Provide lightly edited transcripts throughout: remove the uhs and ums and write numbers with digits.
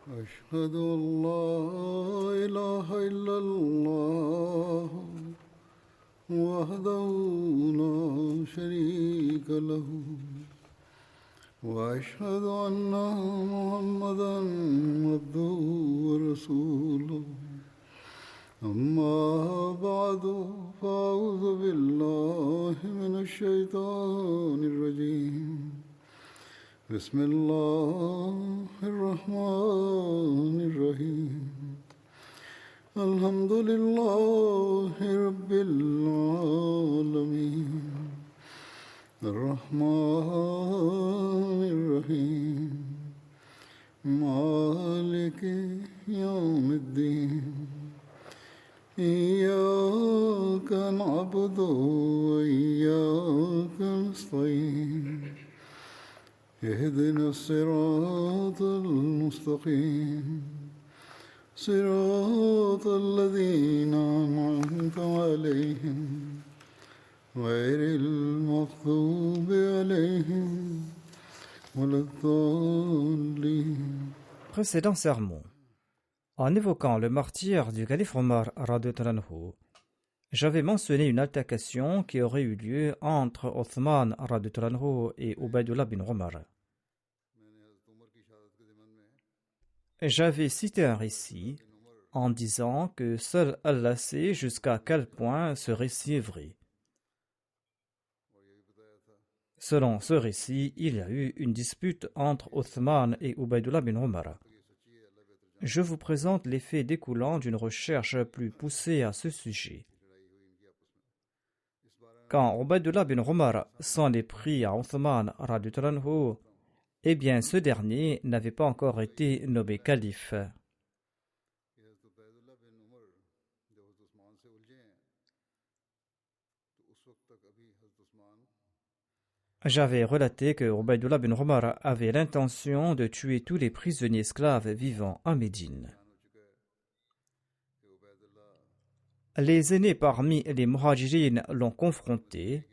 أشهد أن لا إله إلا الله وحده لا شريك له وأشهد أن محمدا عبده ورسوله أما بعد فأعوذ بالله من الشيطان الرجيم بسم الله الرحمن الرحيم الحمد لله رب العالمين الرحمن الرحيم مالك يوم الدين إياك نعبد وإياك نستعين اهدنا الصراط المستقيم صراط الذين أنعمت عليهم غير المغضوب عليهم ولا الضالين. Précédent sermon. En évoquant le martyre du calife Omar radhiyallahu anhu, j'avais mentionné une altercation qui aurait eu lieu entre Othman radhiyallahu anhu et Ubaydullah bin Omar. J'avais cité un récit en disant que seul Allah sait jusqu'à quel point ce récit est vrai. Selon ce récit, il y a eu une dispute entre Othman et Ubaydullah bin Omar. Je vous présente les faits découlant d'une recherche plus poussée à ce sujet. Quand Ubaydullah bin Omar s'en est pris à Othman radhiyallahu anhu, eh bien ce dernier n'avait pas encore été nommé calife. J'avais relaté que Ubaydullah bin Omar avait l'intention de tuer tous les prisonniers esclaves vivant à Médine. Les aînés parmi les Muhajirines l'ont confronté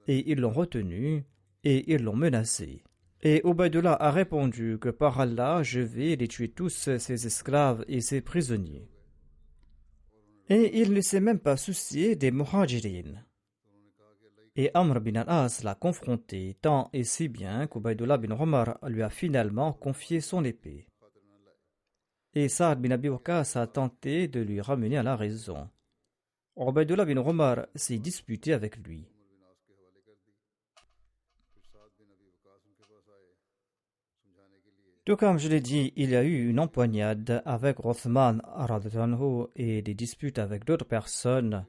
et ils l'ont retenu et ils l'ont menacé. Et Ubaydullah a répondu que par Allah, je vais les tuer tous ces esclaves et ces prisonniers. Et il ne s'est même pas soucié des Muhajirines. Et Amr bin al-As l'a confronté tant et si bien qu'Ubaydullah bin Omar lui a finalement confié son épée. Et Saad bin Abi Waqqas a tenté de lui ramener à la raison. Ubaydullah bin Omar s'est disputé avec lui. Tout comme je l'ai dit, il y a eu une empoignade avec Othman radhiyallahu anhu et des disputes avec d'autres personnes.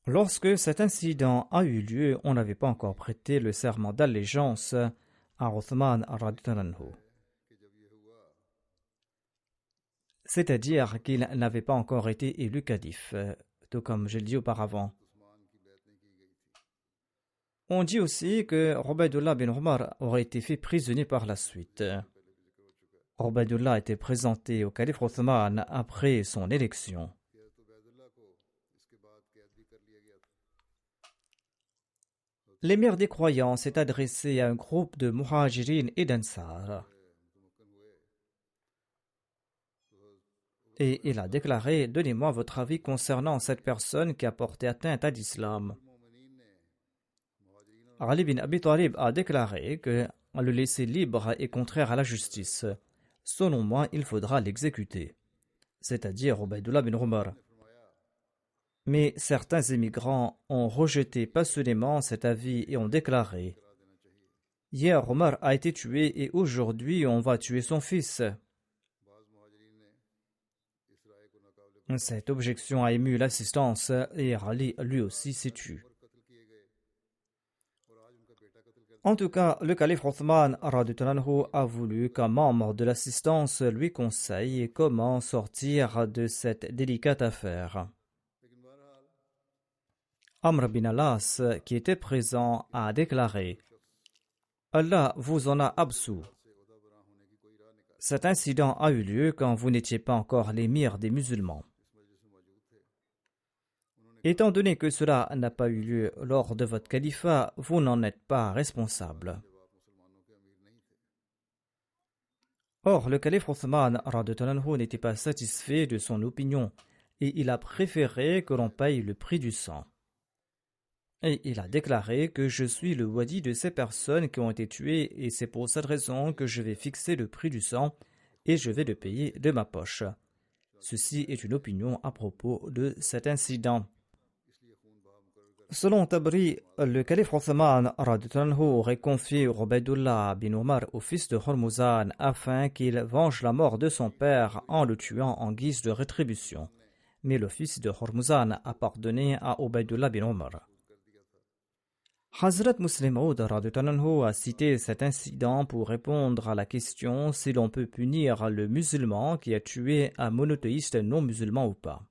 Lorsque cet incident a eu lieu, on n'avait pas encore prêté le serment d'allégeance à Othman radhiyallahu anhu. C'est-à-dire qu'il n'avait pas encore été élu calife, tout comme je l'ai dit auparavant. On dit aussi que Ubaydullah bin Omar aurait été fait prisonnier par la suite. Ubaydullah était présenté au calife Othman après son élection. L'émir des croyants s'est adressé à un groupe de Muhajirin et d'Ansar. Et il a déclaré: donnez-moi votre avis concernant cette personne qui a porté atteinte à l'islam. Ali bin Abi Talib a déclaré que le laisser libre est contraire à la justice. Selon moi, il faudra l'exécuter, c'est-à-dire Ubaydullah bin Omar. Mais certains émigrants ont rejeté passionnément cet avis et ont déclaré: hier Omar a été tué et aujourd'hui on va tuer son fils. Cette objection a ému l'assistance et Ali lui aussi s'est tué. En tout cas, le calife Othman radhiyallahu anhu a voulu qu'un membre de l'assistance lui conseille comment sortir de cette délicate affaire. Amr bin al-As, qui était présent, a déclaré: Allah vous en a absous. Cet incident a eu lieu quand vous n'étiez pas encore l'émir des musulmans. Étant donné que cela n'a pas eu lieu lors de votre califat, vous n'en êtes pas responsable. Or, le calife Othman radhiyallahu anhu n'était pas satisfait de son opinion et il a préféré que l'on paye le prix du sang. Et il a déclaré que je suis le wadi de ces personnes qui ont été tuées et c'est pour cette raison que je vais fixer le prix du sang et je vais le payer de ma poche. Ceci est une opinion à propos de cet incident. Selon Tabri, le calife Othman aurait confié Ubaydullah bin Omar au fils de Hormuzan afin qu'il venge la mort de son père en le tuant en guise de rétribution. Mais le fils de Hormuzan a pardonné à Ubaydullah bin Omar. Hazrat Muslim Maud a cité cet incident pour répondre à la question si l'on peut punir le musulman qui a tué un monothéiste non musulman ou pas.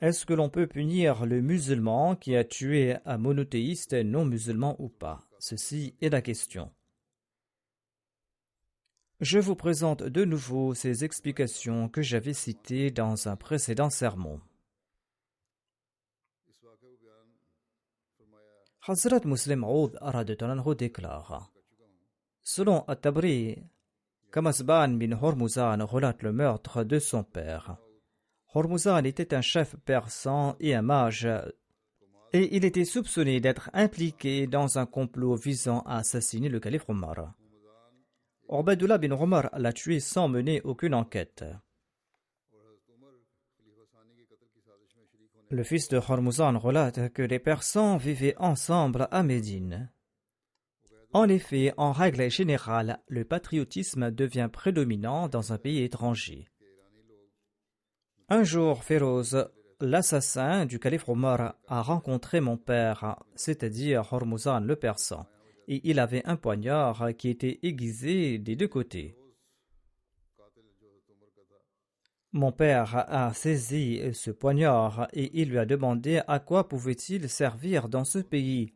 Est-ce que l'on peut punir le musulman qui a tué un monothéiste non musulman ou pas? Ceci est la question. Je vous présente de nouveau ces explications que j'avais citées dans un précédent sermon. Hazrat Muslim Maud déclare: selon At-Tabri, Kamazban bin Hormuzan relate le meurtre de son père. Hormuzan était un chef persan et un mage, et il était soupçonné d'être impliqué dans un complot visant à assassiner le calife Omar. Ubaydullah bin Omar l'a tué sans mener aucune enquête. Le fils de Hormuzan relate que les Persans vivaient ensemble à Médine. En effet, en règle générale, le patriotisme devient prédominant dans un pays étranger. Un jour, Féroz, l'assassin du calife Omar, a rencontré mon père, c'est-à-dire Hormuzan le Persan, et il avait un poignard qui était aiguisé des deux côtés. Mon père a saisi ce poignard et il lui a demandé à quoi pouvait-il servir dans ce pays.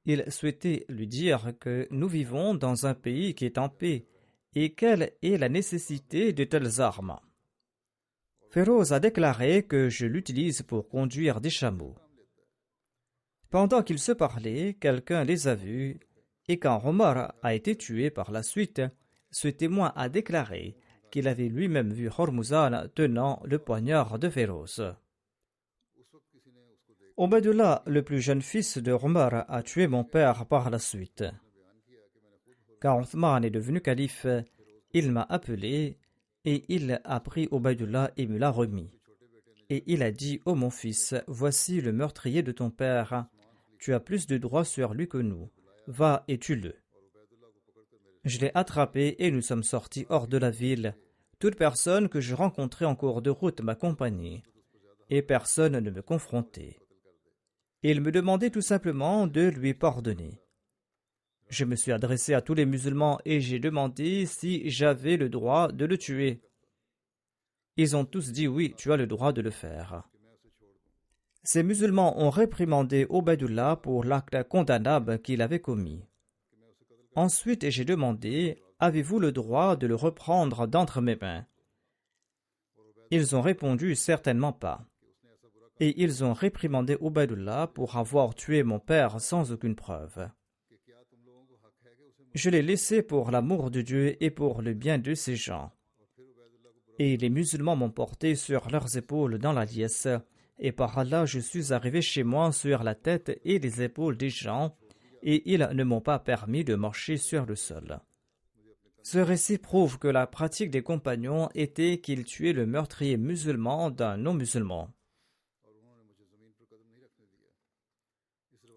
Il souhaitait lui dire que nous vivons dans un pays qui est en paix et quelle est la nécessité de telles armes. Féroz a déclaré que je l'utilise pour conduire des chameaux. Pendant qu'ils se parlaient, quelqu'un les a vus et quand Omar a été tué par la suite, ce témoin a déclaré qu'il avait lui-même vu Hormuzan tenant le poignard de Féroz. Ubaydullah, le plus jeune fils de Omar, a tué mon père par la suite. Quand Othman est devenu calife, il m'a appelé et il a pris Ubaydullah et me l'a remis. Et il a dit: ô mon fils, voici le meurtrier de ton père. Tu as plus de droits sur lui que nous. Va et tue-le. Je l'ai attrapé et nous sommes sortis hors de la ville. Toute personne que je rencontrais en cours de route m'accompagnait et personne ne me confrontait. Il me demandait tout simplement de lui pardonner. Je me suis adressé à tous les musulmans et j'ai demandé si j'avais le droit de le tuer. Ils ont tous dit oui, tu as le droit de le faire. Ces musulmans ont réprimandé Ubaydullah pour l'acte condamnable qu'il avait commis. Ensuite, j'ai demandé: avez-vous le droit de le reprendre d'entre mes mains? Ils ont répondu: certainement pas. Et ils ont réprimandé Ubaydullah pour avoir tué mon père sans aucune preuve. Je l'ai laissé pour l'amour de Dieu et pour le bien de ces gens. Et les musulmans m'ont porté sur leurs épaules dans la liesse, et par là je suis arrivé chez moi sur la tête et les épaules des gens, et ils ne m'ont pas permis de marcher sur le sol. Ce récit prouve que la pratique des compagnons était qu'ils tuaient le meurtrier musulman d'un non-musulman.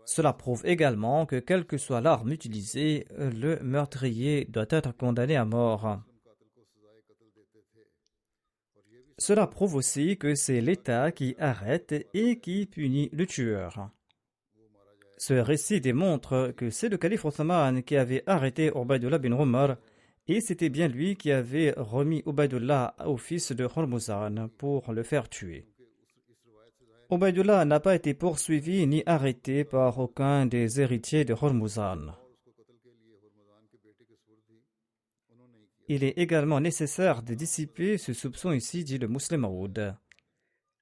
Cela prouve également que quelle que soit l'arme utilisée, le meurtrier doit être condamné à mort. Cela prouve aussi que c'est l'État qui arrête et qui punit le tueur. Ce récit démontre que c'est le calife Othman qui avait arrêté Ubaydullah bin Omar et c'était bien lui qui avait remis Ubaydullah au fils de Hormuzan pour le faire tuer. Ubaydullah n'a pas été poursuivi ni arrêté par aucun des héritiers de Hormuzan. Il est également nécessaire de dissiper ce soupçon ici, dit le Muslim Maud.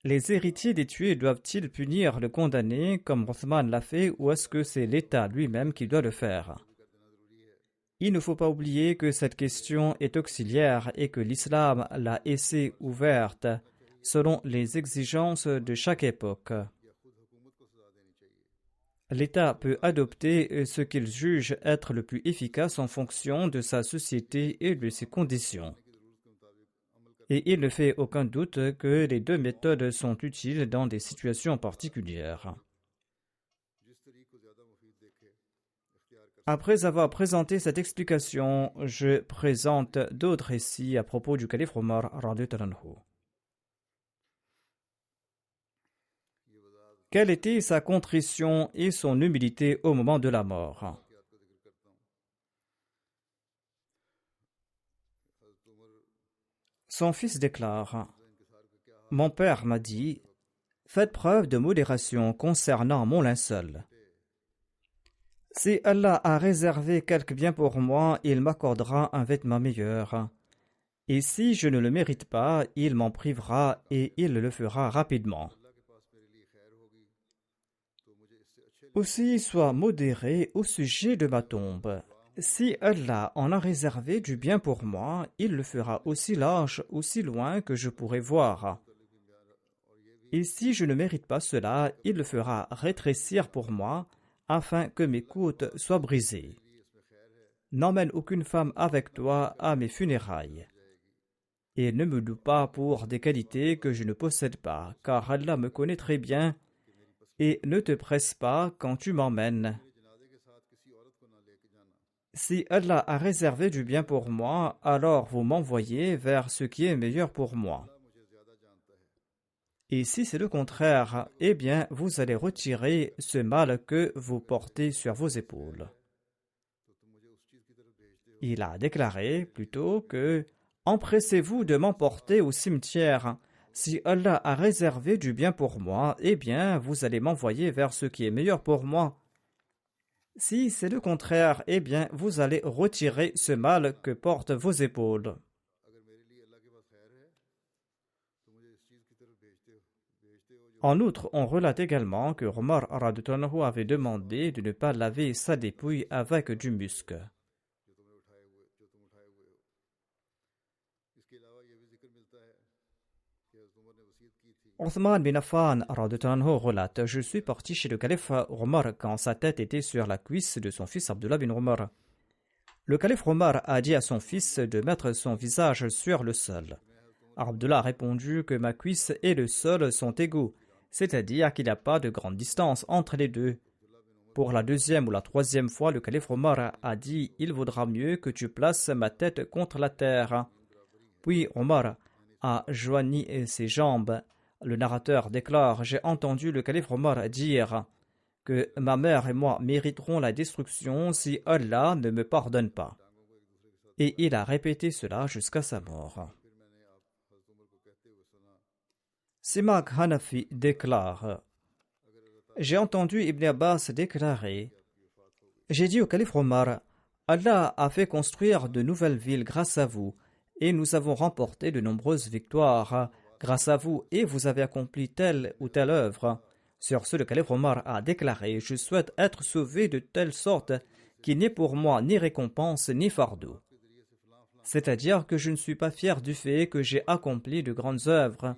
Les héritiers des tués doivent-ils punir le condamné comme Othman l'a fait ou est-ce que c'est l'État lui-même qui doit le faire? il ne faut pas oublier que cette question est auxiliaire et que l'islam l'a laissée ouverte selon les exigences de chaque époque. L'État peut adopter ce qu'il juge être le plus efficace en fonction de sa société et de ses conditions. Et il ne fait aucun doute que les deux méthodes sont utiles dans des situations particulières. Après avoir présenté cette explication, je présente d'autres récits à propos du calife Omar radhiyallahu anhu. Quelle était sa contrition et son humilité au moment de la mort? Son fils déclare: Mon père m'a dit, faites preuve de modération concernant mon linceul. Si Allah a réservé quelque bien pour moi, il m'accordera un vêtement meilleur. Et si je ne le mérite pas, il m'en privera et il le fera rapidement. Aussi, sois modéré au sujet de ma tombe. Si Allah en a réservé du bien pour moi, il le fera aussi large, aussi loin que je pourrai voir. Et si je ne mérite pas cela, il le fera rétrécir pour moi, afin que mes côtes soient brisées. N'emmène aucune femme avec toi à mes funérailles. Et ne me loue pas pour des qualités que je ne possède pas, car Allah me connaît très bien, et ne te presse pas quand tu m'emmènes. Si Allah a réservé du bien pour moi, alors vous m'envoyez vers ce qui est meilleur pour moi. Et si c'est le contraire, eh bien, vous allez retirer ce mal que vous portez sur vos épaules. Il a déclaré plutôt que « Empressez-vous de m'emporter au cimetière. Si Allah a réservé du bien pour moi, eh bien, vous allez m'envoyer vers ce qui est meilleur pour moi. Si c'est le contraire, eh bien, vous allez retirer ce mal que portent vos épaules. » En outre, on relate également que Omar radhiyallahu anhu avait demandé de ne pas laver sa dépouille avec du musc. Othman bin Affan radhiyallahu anhu relate: Je suis parti chez le calife Omar quand sa tête était sur la cuisse de son fils Abdullah bin Omar. Le calife Omar a dit à son fils de mettre son visage sur le sol. Abdullah a répondu que ma cuisse et le sol sont égaux, c'est-à-dire qu'il n'y a pas de grande distance entre les deux. Pour la deuxième ou la troisième fois, le calife Omar a dit: Il vaudra mieux que tu places ma tête contre la terre. Puis Omar a joigni ses jambes. Le narrateur déclare: J'ai entendu le calife Omar dire que ma mère et moi mériterons la destruction si Allah ne me pardonne pas. Et il a répété cela jusqu'à sa mort. Simak Hanafi déclare: J'ai entendu Ibn Abbas déclarer: J'ai dit au calife Omar: Allah a fait construire de nouvelles villes grâce à vous, et nous avons remporté de nombreuses victoires grâce à vous, et vous avez accompli telle ou telle œuvre. Sur ce, le calife Omar a déclaré: Je souhaite être sauvé de telle sorte qu'il n'y ait pour moi ni récompense ni fardeau. C'est-à-dire que je ne suis pas fier du fait que j'ai accompli de grandes œuvres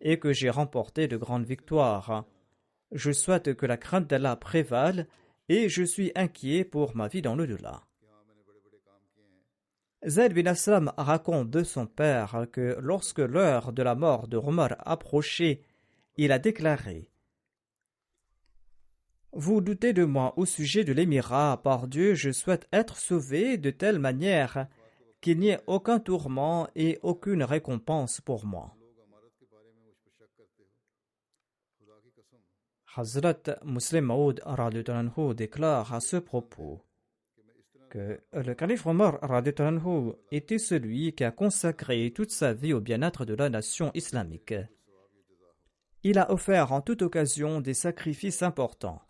et que j'ai remporté de grandes victoires. Je souhaite que la crainte d'Allah prévale et je suis inquiet pour ma vie dans l'au-delà. Zayd bin Aslam raconte de son père que lorsque l'heure de la mort de Omar approchait, il a déclaré: Vous doutez de moi au sujet de l'émirat, par Dieu, je souhaite être sauvé de telle manière qu'il n'y ait aucun tourment et aucune récompense pour moi. Hazrat Muslim Maud radhiyallahu anhu déclare à ce propos que le calife Omar radhiyallahu anhu était celui qui a consacré toute sa vie au bien-être de la nation islamique. Il a offert en toute occasion des sacrifices importants.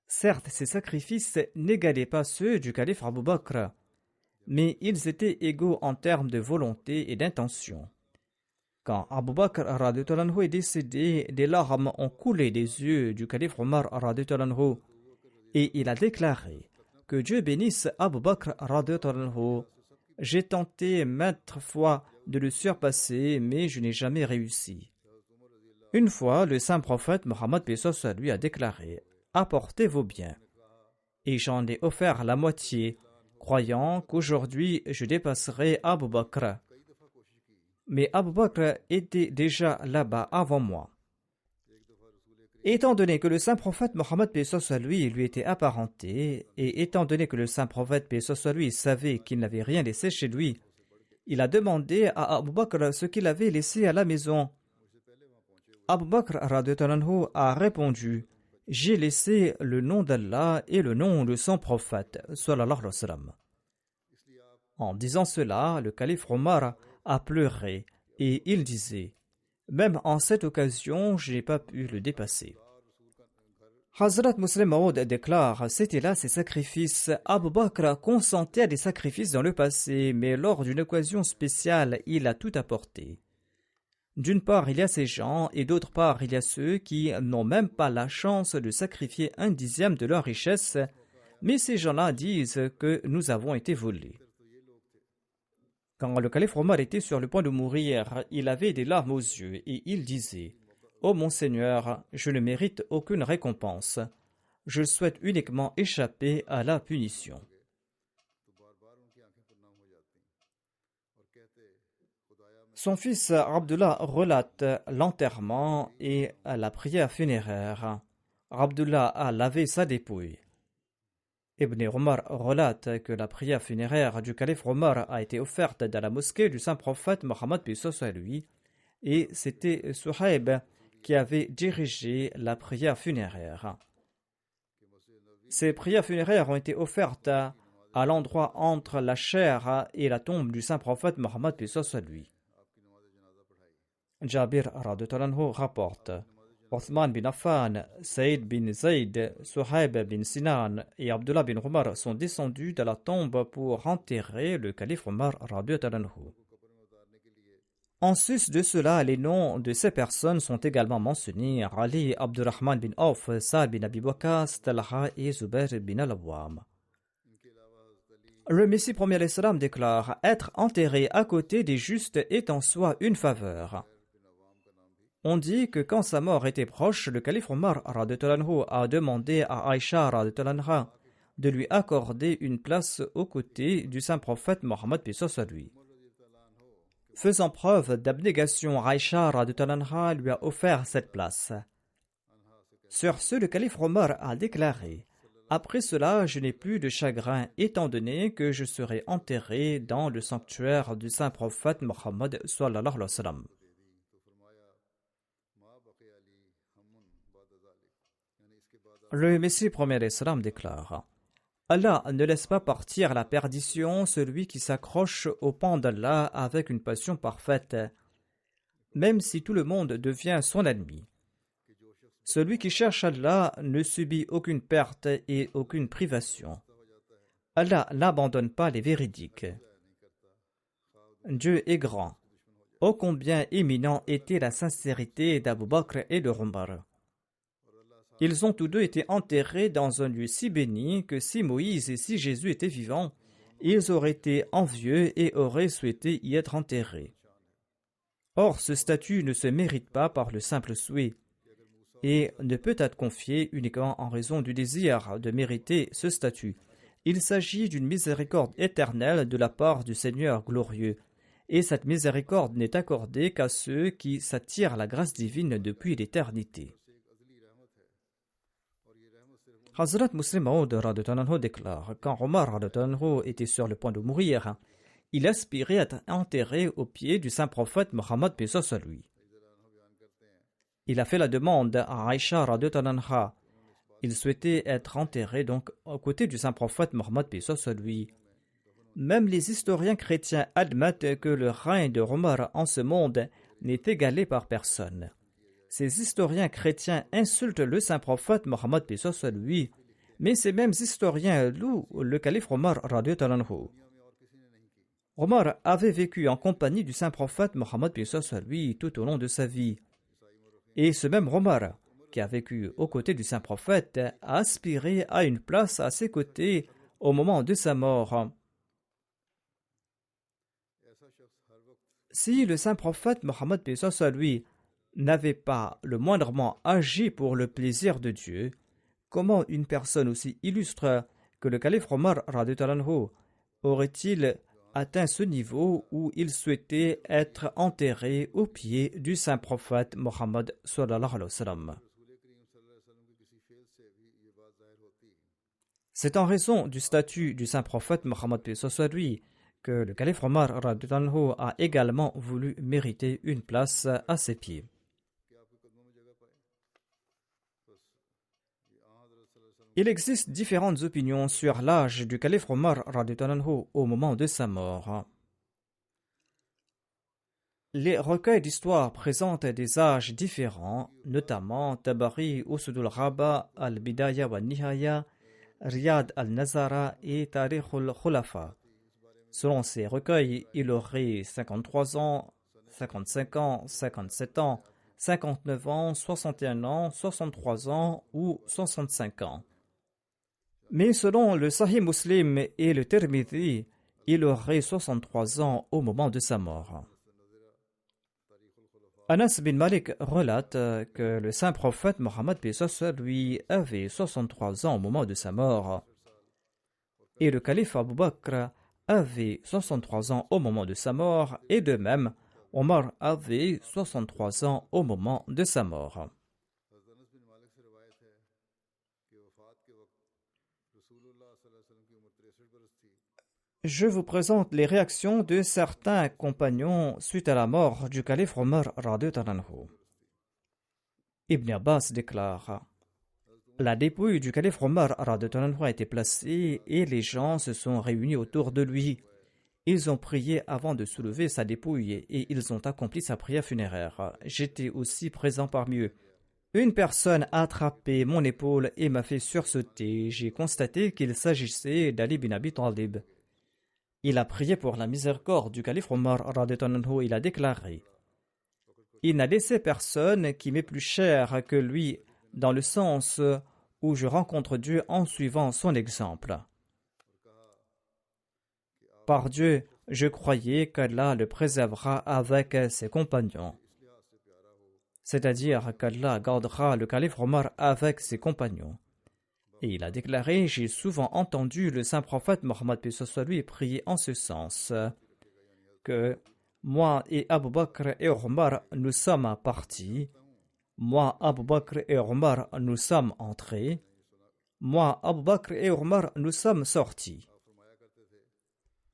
Certes, ces sacrifices n'égalaient pas ceux du calife Abu Bakr, mais ils étaient égaux en termes de volonté et d'intention. Quand Abu Bakr radhiyallahu anhu est décédé, des larmes ont coulé des yeux du calife Omar radhiyallahu anhu, et il a déclaré: que Dieu bénisse Abu Bakr radhiyallahu anhu. J'ai tenté maintes fois de le surpasser, mais je n'ai jamais réussi. Une fois, le saint prophète Mohammed lui a déclaré « Apportez vos biens ». Et j'en ai offert la moitié, croyant qu'aujourd'hui je dépasserai Abu Bakr. Mais Abu Bakr était déjà là-bas avant moi. Étant donné que le saint prophète Mohammed lui était apparenté, et étant donné que le saint prophète lui savait qu'il n'avait rien laissé chez lui, il a demandé à Abu Bakr ce qu'il avait laissé à la maison. Abu Bakr radhiyallahu anhu a répondu « J'ai laissé le nom d'Allah et le nom de son prophète. » sallallahu alayhi wa sallam. En disant cela, le calife Omar a pleuré et il disait « Même en cette occasion, je n'ai pas pu le dépasser. » Hazrat Muslim Maud déclare « C'étaient là ses sacrifices. Abu Bakr consentait à des sacrifices dans le passé, mais lors d'une occasion spéciale, il a tout apporté. » D'une part, il y a ces gens, et d'autre part, il y a ceux qui n'ont même pas la chance de sacrifier 1/10 de leur richesse, mais ces gens-là disent que nous avons été volés. Quand le calife Omar était sur le point de mourir, il avait des larmes aux yeux et il disait « Ô mon Seigneur, je ne mérite aucune récompense. Je souhaite uniquement échapper à la punition. » Son fils Abdullah relate l'enterrement et la prière funéraire. Abdullah a lavé sa dépouille. Ibn Omar relate que la prière funéraire du calife Omar a été offerte dans la mosquée du saint prophète Mohammed lui, et c'était Suhaib qui avait dirigé la prière funéraire. Ces prières funéraires ont été offertes à l'endroit entre la chair et la tombe du saint prophète Mohammed lui. Jabir radhiyallahu anhu rapporte Othman bin Affan, Saïd bin Zayd, Suhaib bin Sinan et Abdullah bin Omar sont descendus de la tombe pour enterrer le calife Omar radhiyallahu anhu. En sus de cela, les noms de ces personnes sont également mentionnés: Ali, Abdurrahman bin Auf, Sa'd bin Abi Waqqas, Talha et Zubair bin al-Awwam. Le Messie premier l'Islam déclare: être enterré à côté des justes est en soi une faveur. On dit que quand sa mort était proche, le calife Omar radhiyallahu anhu a demandé à Aïcha radhiyallahu anha de lui accorder une place aux côtés du saint prophète Mohammed lui. Faisant preuve d'abnégation, Aïcha radhiyallahu anha lui a offert cette place. Sur ce, le calife Omar a déclaré: après cela, je n'ai plus de chagrin, étant donné que je serai enterré dans le sanctuaire du saint prophète Mohammed sallallahu alayhi wa sallam. Le Messie premier l'Islam déclare: Allah ne laisse pas partir à la perdition celui qui s'accroche au pan d'Allah avec une passion parfaite, même si tout le monde devient son ennemi. Celui qui cherche Allah ne subit aucune perte et aucune privation. Allah n'abandonne pas les véridiques. Dieu est grand. Ô combien éminent était la sincérité d'Abu Bakr et de Omar. Ils ont tous deux été enterrés dans un lieu si béni que si Moïse et si Jésus étaient vivants, ils auraient été envieux et auraient souhaité y être enterrés. Or, ce statut ne se mérite pas par le simple souhait et ne peut être confié uniquement en raison du désir de mériter ce statut. Il s'agit d'une miséricorde éternelle de la part du Seigneur glorieux, et cette miséricorde n'est accordée qu'à ceux qui s'attirent la grâce divine depuis l'éternité. Hazrat Muslim Maud déclare: quand Omar était sur le point de mourir, il aspirait à être enterré au pied du saint prophète Mohammed lui. Il a fait la demande à Aïcha radhiyallahu anha. Il souhaitait être enterré donc aux côtés du saint prophète Mohammed lui. Même les historiens chrétiens admettent que le règne de Omar en ce monde n'est égalé par personne. Ces historiens chrétiens insultent le saint prophète Mohammed lui, mais ces mêmes historiens louent le calife Omar radhiyallahu anhu. Omar avait vécu en compagnie du saint prophète Mohammed lui tout au long de sa vie. Et ce même Omar, qui a vécu aux côtés du saint prophète, a aspiré à une place à ses côtés au moment de sa mort. Si le saint prophète Mohammed paix soit lui n'avait pas le moindrement agi pour le plaisir de Dieu, comment une personne aussi illustre que le calife Omar radhiyallahu anhu aurait-il atteint ce niveau où il souhaitait être enterré aux pieds du saint prophète Mohammed sallallahu alayhi wa sallam. C'est en raison du statut du saint prophète Mohammed paix soit lui que le calife Omar radhiyallahu anhu a également voulu mériter une place à ses pieds. Il existe différentes opinions sur l'âge du calife Omar radhiyallahu anhu au moment de sa mort. Les recueils d'histoire présentent des âges différents, notamment Tabari, Usudul Ghaba, Al-Bidaya wa Nihaya, Riyad al-Nazara et Tarikh al-Khulafa. Selon ces recueils, il aurait 53 ans, 55 ans, 57 ans, 59 ans, 61 ans, 63 ans ou 65 ans. Mais selon le Sahih Muslim et le Tirmidhi, il aurait 63 ans au moment de sa mort. Anas bin Malik relate que le saint prophète Mohammed lui avait 63 ans au moment de sa mort. Et le calife Abu Bakr avait 63 ans au moment de sa mort, et de même, Omar avait 63 ans au moment de sa mort. Je vous présente les réactions de certains compagnons suite à la mort du calife Omar radhiyallahu anhu. Ibn Abbas déclare: la dépouille du calife Omar radhiyallahu anhu a été placée et les gens se sont réunis autour de lui. Ils ont prié avant de soulever sa dépouille et ils ont accompli sa prière funéraire. J'étais aussi présent parmi eux. Une personne a attrapé mon épaule et m'a fait sursauter. J'ai constaté qu'il s'agissait d'Ali bin Abi Talib. Il a prié pour la miséricorde du calife Omar radhiyallahu anhu. Il a déclaré: il n'a laissé personne qui m'est plus cher que lui, dans le sens où je rencontre Dieu en suivant son exemple. Par Dieu, je croyais qu'Allah le préservera avec ses compagnons. C'est-à-dire qu'Allah gardera le calife Omar avec ses compagnons. Et il a déclaré: j'ai souvent entendu le saint prophète Mohammed paix soit lui prier en ce sens, que moi et Abu Bakr et Omar nous sommes partis, moi Abu Bakr et Omar nous sommes entrés, moi Abu Bakr et Omar nous sommes sortis.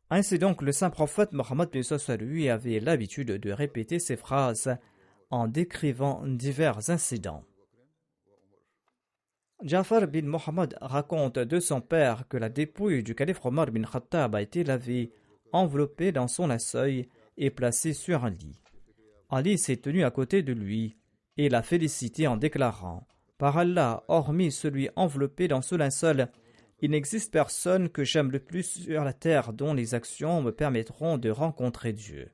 Ainsi donc, le saint prophète Mohammed paix soit lui avait l'habitude de répéter ces phrases en décrivant divers incidents. Ja'far bin Mohammed raconte de son père que la dépouille du calife Omar bin Khattab a été lavée, enveloppée dans son linceul et placée sur un lit. Ali s'est tenu à côté de lui et l'a félicité en déclarant: par Allah, hormis celui enveloppé dans ce linceul, il n'existe personne que j'aime le plus sur la terre dont les actions me permettront de rencontrer Dieu.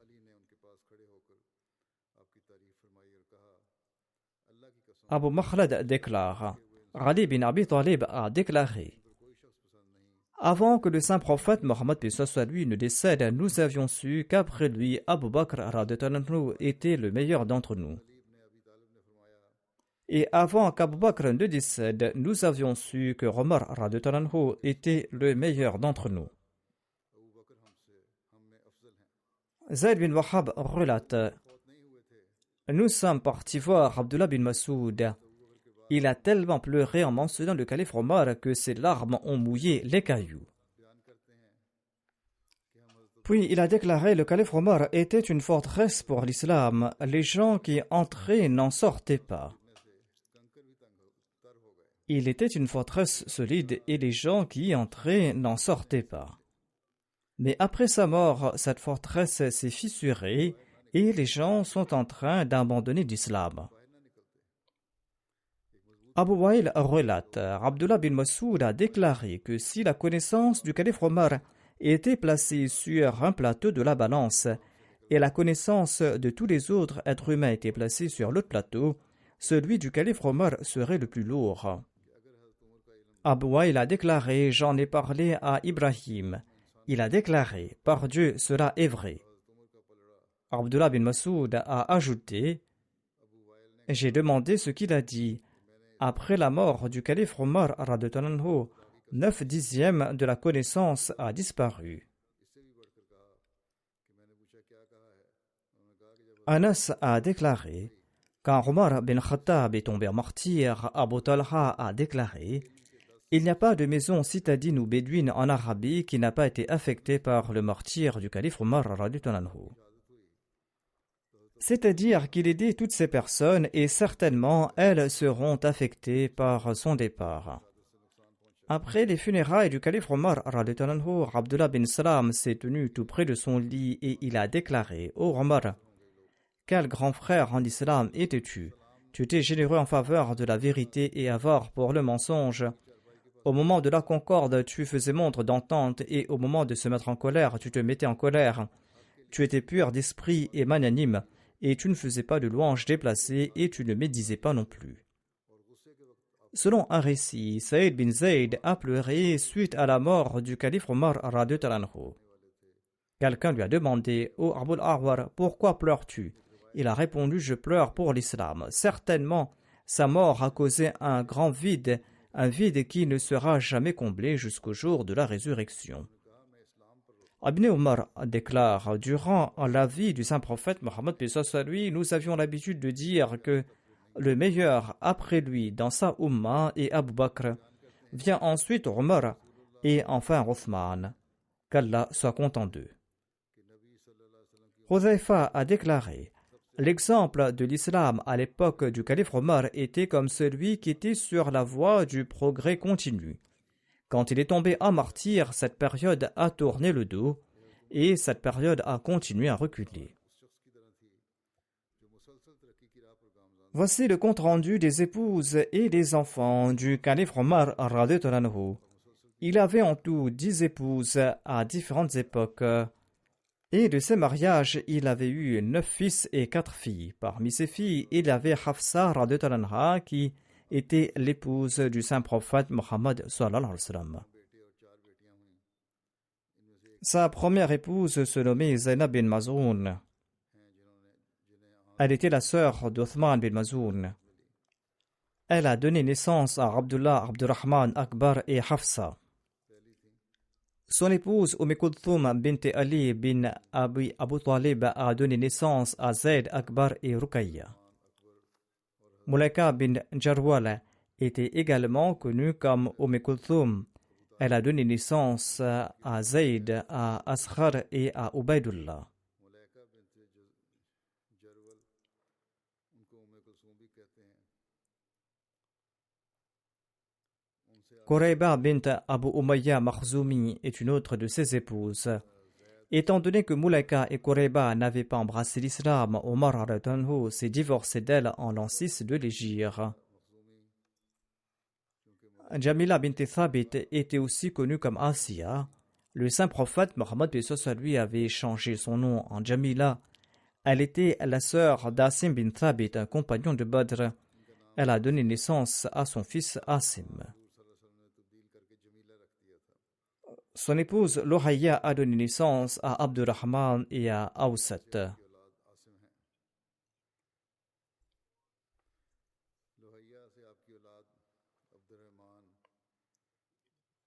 Abu Makhlad déclare: Ali bin Abi Talib a déclaré: avant que le saint prophète Mohammed paix soit lui ne décède, nous avions su qu'après lui, Abu Bakr radhiyallahu anhu était le meilleur d'entre nous. Et avant qu'Abu Bakr ne décède, nous avions su que Omar radhiyallahu anhu était le meilleur d'entre nous. Zayd bin Wahab relate: nous sommes partis voir Abdullah bin Masoud. Il a tellement pleuré en mentionnant le calife Omar que ses larmes ont mouillé les cailloux. Puis il a déclaré: le calife Omar était une forteresse pour l'islam. Les gens qui entraient n'en sortaient pas. Il était une forteresse solide et les gens qui y entraient n'en sortaient pas. Mais après sa mort, cette forteresse s'est fissurée et les gens sont en train d'abandonner l'islam. Abu Wa'il relate: Abdullah bin Masoud a déclaré que si la connaissance du calife Omar était placée sur un plateau de la balance et la connaissance de tous les autres êtres humains était placée sur l'autre plateau, celui du calife Omar serait le plus lourd. Abu Wail a déclaré: j'en ai parlé à Ibrahim. Il a déclaré: par Dieu, cela est vrai. Abdullah bin Masoud a ajouté: j'ai demandé ce qu'il a dit. Après la mort du calife Omar, 9/10 de la connaissance a disparu. Anas a déclaré: quand Omar bin Khattab est tombé en martyr, Abu Talha a déclaré: il n'y a pas de maison citadine ou bédouine en Arabie qui n'a pas été affectée par le martyr du calife Omar. C'est-à-dire qu'il aidait toutes ces personnes et certainement elles seront affectées par son départ. Après les funérailles du calife Omar, Abdullah bin Salam s'est tenu tout près de son lit et il a déclaré: ô Omar, quel grand frère en islam étais-tu? Tu étais généreux en faveur de la vérité et avare pour le mensonge. Au moment de la concorde, tu faisais montre d'entente et au moment de se mettre en colère, tu te mettais en colère. Tu étais pur d'esprit et magnanime et tu ne faisais pas de louanges déplacées et tu ne médisais pas non plus. Selon un récit, Saïd bin Zayd a pleuré suite à la mort du calife Omar. Quelqu'un lui a demandé: ô Abul Ahwar, pourquoi pleures-tu? Il a répondu: je pleure pour l'islam. Certainement, sa mort a causé un grand vide, un vide qui ne sera jamais comblé jusqu'au jour de la résurrection. Ibn Omar déclare: durant la vie du saint prophète Mohammed, lui, nous avions l'habitude de dire que le meilleur après lui dans sa Ummah est Abu Bakr, vient ensuite Omar et enfin Othman, qu'Allah soit content d'eux. Huzaifa a déclaré: l'exemple de l'islam à l'époque du calife Omar était comme celui qui était sur la voie du progrès continu. Quand il est tombé en martyr, cette période a tourné le dos et cette période a continué à reculer. Voici le compte-rendu des épouses et des enfants du calife Omar. Il avait en tout 10 épouses à différentes époques. Et de ces mariages, il avait eu 9 fils et 4 filles. Parmi ces filles, il y avait Hafsa qui était l'épouse du saint prophète Mohammed sallallahu alayhi wa sallam. Sa première épouse se nommait Zainab bin Mazoun. Elle était la sœur d'Othman bin Mazoun. Elle a donné naissance à Abdullah, Abdurrahman, Akbar et Hafsa. Son épouse Kulthum bint Ali bin Abu Talib a donné naissance à Zayd, Akbar et Ruqayya. Mulaika bin Jarwal était également connue comme Kulthum. Elle a donné naissance à Zayd, à Asghar et à Ubaydullah. Qurayba bint Abu Umayya Makhzoumi est une autre de ses épouses. Étant donné que Mulaika et Qurayba n'avaient pas embrassé l'islam, Omar s'est divorcé d'elle en l'an 6 de l'Hégire. Jamila bint Thabit était aussi connue comme Asiya. Le saint prophète Mohammed lui avait changé son nom en Jamila. Elle était la sœur d'Asim bin Thabit, un compagnon de Badr. Elle a donné naissance à son fils Asim. Son épouse Lohaya a donné naissance à Abdurrahman et à Awsat.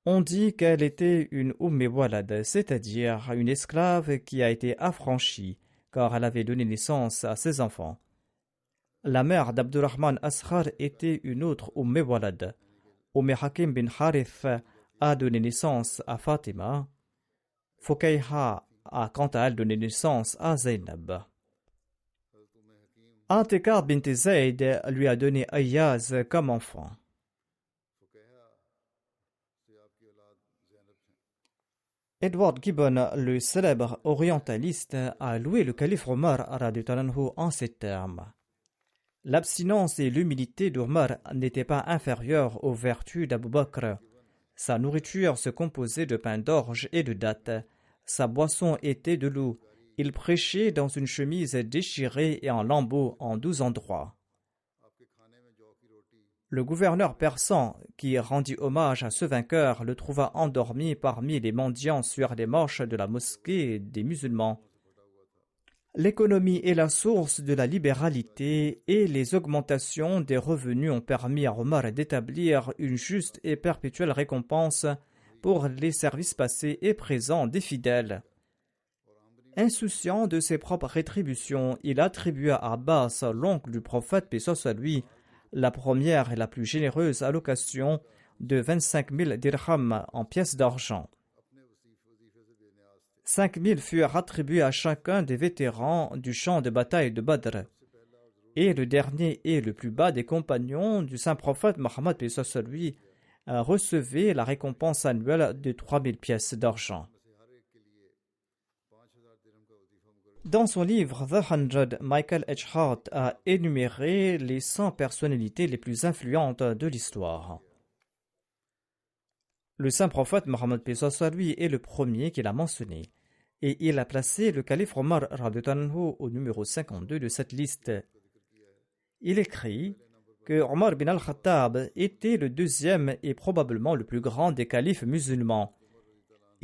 On dit qu'elle était une Walad, c'est-à-dire une esclave qui a été affranchie, car elle avait donné naissance à ses enfants. La mère d'Abdurrahman Asghar était une autre Walad. Hakim bin Harith a donné naissance à Fatima. Fukayha a quant à elle donné naissance à Zainab. Atika bint Zayd lui a donné Ayaz comme enfant. Edward Gibbon, le célèbre orientaliste, a loué le calife Omar en ces termes: l'abstinence et l'humilité d'Omar n'étaient pas inférieures aux vertus d'Abu Bakr. Sa nourriture se composait de pain d'orge et de dattes. Sa boisson était de l'eau. Il prêchait dans une chemise déchirée et en lambeaux en 12 endroits. Le gouverneur persan qui rendit hommage à ce vainqueur le trouva endormi parmi les mendiants sur les marches de la mosquée des musulmans. L'économie est la source de la libéralité et les augmentations des revenus ont permis à Omar d'établir une juste et perpétuelle récompense pour les services passés et présents des fidèles. Insouciant de ses propres rétributions, il attribua à Abbas, l'oncle du prophète, paix soit lui, la première et la plus généreuse allocation de 25 000 dirhams en pièces d'argent. 5 000 furent attribués à chacun des vétérans du champ de bataille de Badr. Et le dernier et le plus bas des compagnons du saint prophète Mohammed, paix soit lui, recevait la récompense annuelle de 3 000 pièces d'argent. Dans son livre The 100, Michael H. Hart a énuméré les 100 personnalités les plus influentes de l'histoire. Le saint prophète Mohammed paix soit lui est le premier qu'il a mentionné, et il a placé le calife Omar au numéro 52 de cette liste. Il écrit que Omar bin al-Khattab était le deuxième et probablement le plus grand des califes musulmans.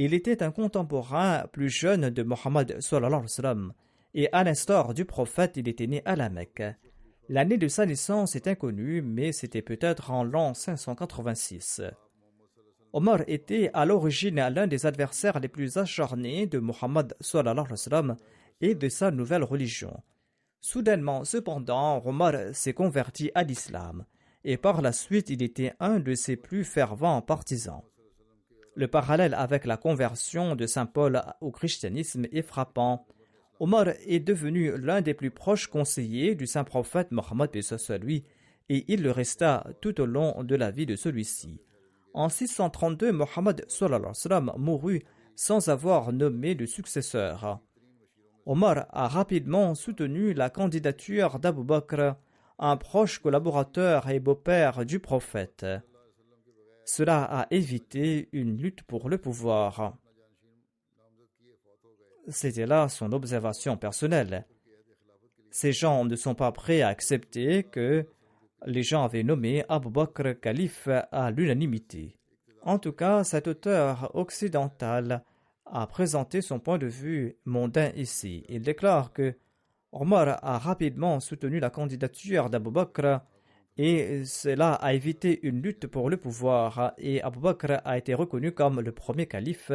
Il était un contemporain plus jeune de Mohammed sallallahu alayhi wa sallam, et à l'instar du prophète, il était né à la Mecque. L'année de sa naissance est inconnue, mais c'était peut-être en l'an 586. Omar était à l'origine l'un des adversaires les plus acharnés de Mohammed sallallahu alayhi wa sallam et de sa nouvelle religion. Soudainement, cependant, Omar s'est converti à l'islam, et par la suite, il était un de ses plus fervents partisans. Le parallèle avec la conversion de saint Paul au christianisme est frappant. Omar est devenu l'un des plus proches conseillers du saint prophète Mohammed paix soit lui, et il le resta tout au long de la vie de celui-ci. En 632, Mohammed sallallahu alayhi wa sallam mourut sans avoir nommé de successeur. Omar a rapidement soutenu la candidature d'Abu Bakr, un proche collaborateur et beau-père du prophète. Cela a évité une lutte pour le pouvoir. C'était là son observation personnelle. Ces gens ne sont pas prêts à accepter que les gens avaient nommé Abu Bakr calife à l'unanimité. En tout cas, cet auteur occidental a présenté son point de vue mondain ici. Il déclare que Omar a rapidement soutenu la candidature d'Abu Bakr et cela a évité une lutte pour le pouvoir, et Abu Bakr a été reconnu comme le premier calife